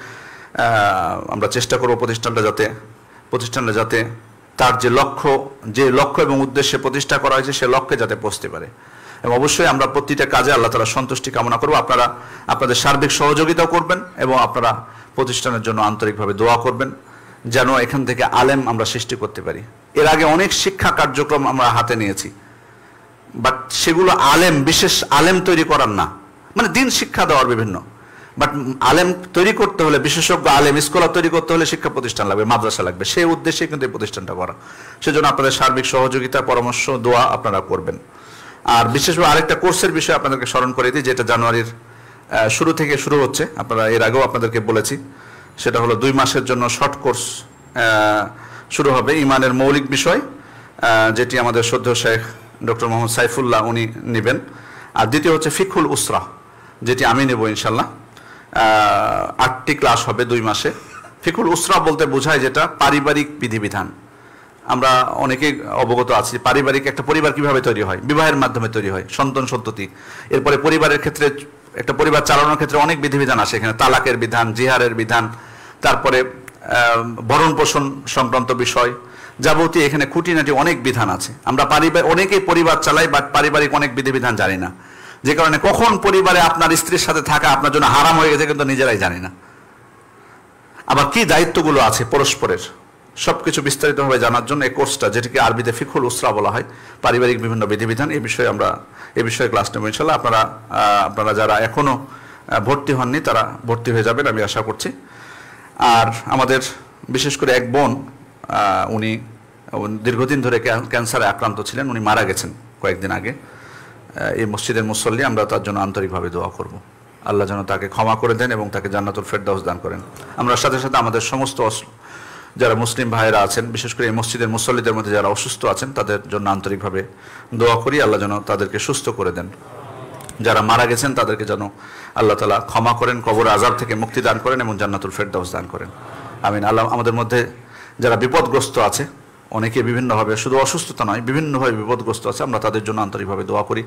আমরা চেষ্টা করব প্রতিষ্ঠানটা যাতে তার যে লক্ষ্য এবং উদ্দেশ্যে প্রতিষ্ঠা করা হয়েছে, সে লক্ষ্যে যাতে পৌঁছতে পারে। এবং অবশ্যই আমরা প্রতিটা কাজে আল্লাহ তাআলার সন্তুষ্টি কামনা করব। আপনারা আপনাদের সার্বিক সহযোগিতাও করবেন, এবং আপনারা প্রতিষ্ঠানের জন্য আন্তরিকভাবে দোয়া করবেন, যেন এখান থেকে আলেম আমরা সৃষ্টি করতে পারি। এর আগে অনেক শিক্ষা কার্যক্রম আমরা হাতে নিয়েছি, বাট সেগুলো বিশেষ আলেম তৈরি করার না, মানে দিন শিক্ষা দেওয়ার বিভিন্ন, বাট আলেম তৈরি করতে হলে, বিশেষজ্ঞ আলেম স্কলার তৈরি করতে হলে শিক্ষা প্রতিষ্ঠান লাগবে, মাদ্রাসা লাগবে। সেই উদ্দেশ্যে কিন্তু এই প্রতিষ্ঠানটা করা। সেজন্য আপনাদের সার্বিক সহযোগিতা, পরামর্শ, দোয়া আপনারা করবেন। আর বিশেষভাবে আরেকটা কোর্সের বিষয়ে আপনাদেরকে স্মরণ করে দিই, যেটা জানুয়ারির শুরু থেকে শুরু হচ্ছে। আপনারা এর আগেও আপনাদেরকে বলেছি, সেটা হলো 2 মাসের জন্য শর্ট কোর্স শুরু হবে, ইমানের মৌলিক বিষয় যেটি আমাদের শ্রদ্ধেয় শেখ ডক্টর মোহাম্মদ সাইফুল্লাহ উনি নেবেন। আর দ্বিতীয় হচ্ছে ফিকহুল উসরা, যেটি আমি নেব ইনশাল্লাহ। 8টি ক্লাস হবে 2 মাসে। ফিকহুল উসরা বলতে বোঝায় যেটা পারিবারিক বিধিবিধান। আমরা অনেকেই অবগত আছি পারিবারিক একটা পরিবার কিভাবে তৈরি হয়, বিবাহের মাধ্যমে তৈরি হয়, সন্তান সন্ততি। এরপরে পরিবারের ক্ষেত্রে একটা পরিবার চালানোর ক্ষেত্রে অনেক বিধিবিধান আসে, এখানে তালাকের বিধান, জিহারের বিধান, তারপরে ভরণ পোষণ সংক্রান্ত বিষয়, যাবতীয় এখানে খুঁটিনাটি অনেক বিধান আছে। আমরা অনেকেই পরিবার চালাই, বাট পারিবারিক অনেক বিধিবিধান জানি না, যে কারণে কখন পরিবারে আপনার স্ত্রীর সাথে থাকা আপনার জন্য হারাম হয়ে গেছে কিন্তু নিজেরাই জানি না। আবার কি দায়িত্বগুলো আছে পরস্পরের, সবকিছু বিস্তারিতভাবে জানার জন্য এই কোর্সটা, যেটিকে আরবিতে ফিকহুল উসরা বলা হয়, পারিবারিক বিভিন্ন বিধিবিধান, এই বিষয়ে ক্লাস নেব ইনশাল্লাহ। আপনারা যারা এখনো ভর্তি হননি তারা ভর্তি হয়ে যাবেন আমি আশা করছি। আর আমাদের বিশেষ করে এক বোন, উনি দীর্ঘদিন ধরে ক্যান্সারে আক্রান্ত ছিলেন, উনি মারা গেছেন কয়েকদিন আগে। এই মসজিদের মুসল্লি, আমরা তার জন্য আন্তরিকভাবে দোয়া করব, আল্লাহ যেন তাকে ক্ষমা করে দেন এবং তাকে জান্নাতুল ফেরদাউস দান করেন। আমরা সাথে সাথে আমাদের সমস্ত যারা মুসলিম ভাইরা আছেন, বিশেষ করে এই মসজিদের মুসল্লিদের মধ্যে যারা অসুস্থ আছেন, তাদের জন্য আন্তরিকভাবে দোয়া করি, আল্লাহ যেন তাদেরকে সুস্থ করে দেন। যারা মারা গেছেন তাদেরকে যেন আল্লাহ তাআলা ক্ষমা করেন, কবর আযাব থেকে মুক্তি দান করেন এবং জান্নাতুল ফেরদাউস দান করেন। আমিন। আল্লাহ আমাদের মধ্যে যারা বিপদগ্রস্ত আছে, অনেকে বিভিন্নভাবে, শুধু অসুস্থতা নয়, বিভিন্নভাবে বিপদগ্রস্ত আছে, আমরা তাদের জন্য আন্তরিকভাবে দোয়া করি,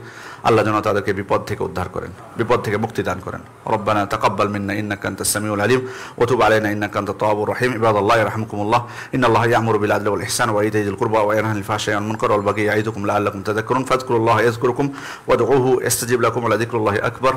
আল্লাহ যেন তাদেরকে বিপদ থেকে উদ্ধার করেন, বিপদ থেকে মুক্তি দান করেন। রব্বানা তাকাব্বাল মিন্না ইন্নাকা আনতাস সামিউল আলিম ওয়া তুব আলাইনা ইন্নাকা আনতাত তাওয়াবুর রহিম। ইবাদাল্লাহি ইয়ারহামুকুমুল্লাহ, ইন্নাল্লাহা ইয়া'মুরু বিল আদলি ওয়াল ইহসানি ওয়া ইতা'i যিল কুরবা ওয়া ইয়ানহা আনিল ফাহশাই ওয়াল মুনকারি ওয়াল বাগyi ইয়া'iদুকুম লা'আল্লাকুম তাযাক্কারুন ফাযকুরুল্লাহা ইয়াযকুরুকুম ওয়াদউহু ইয়াস্তাজিব লাকুম ওয়া লাযিকরুল্লাহি আকবার।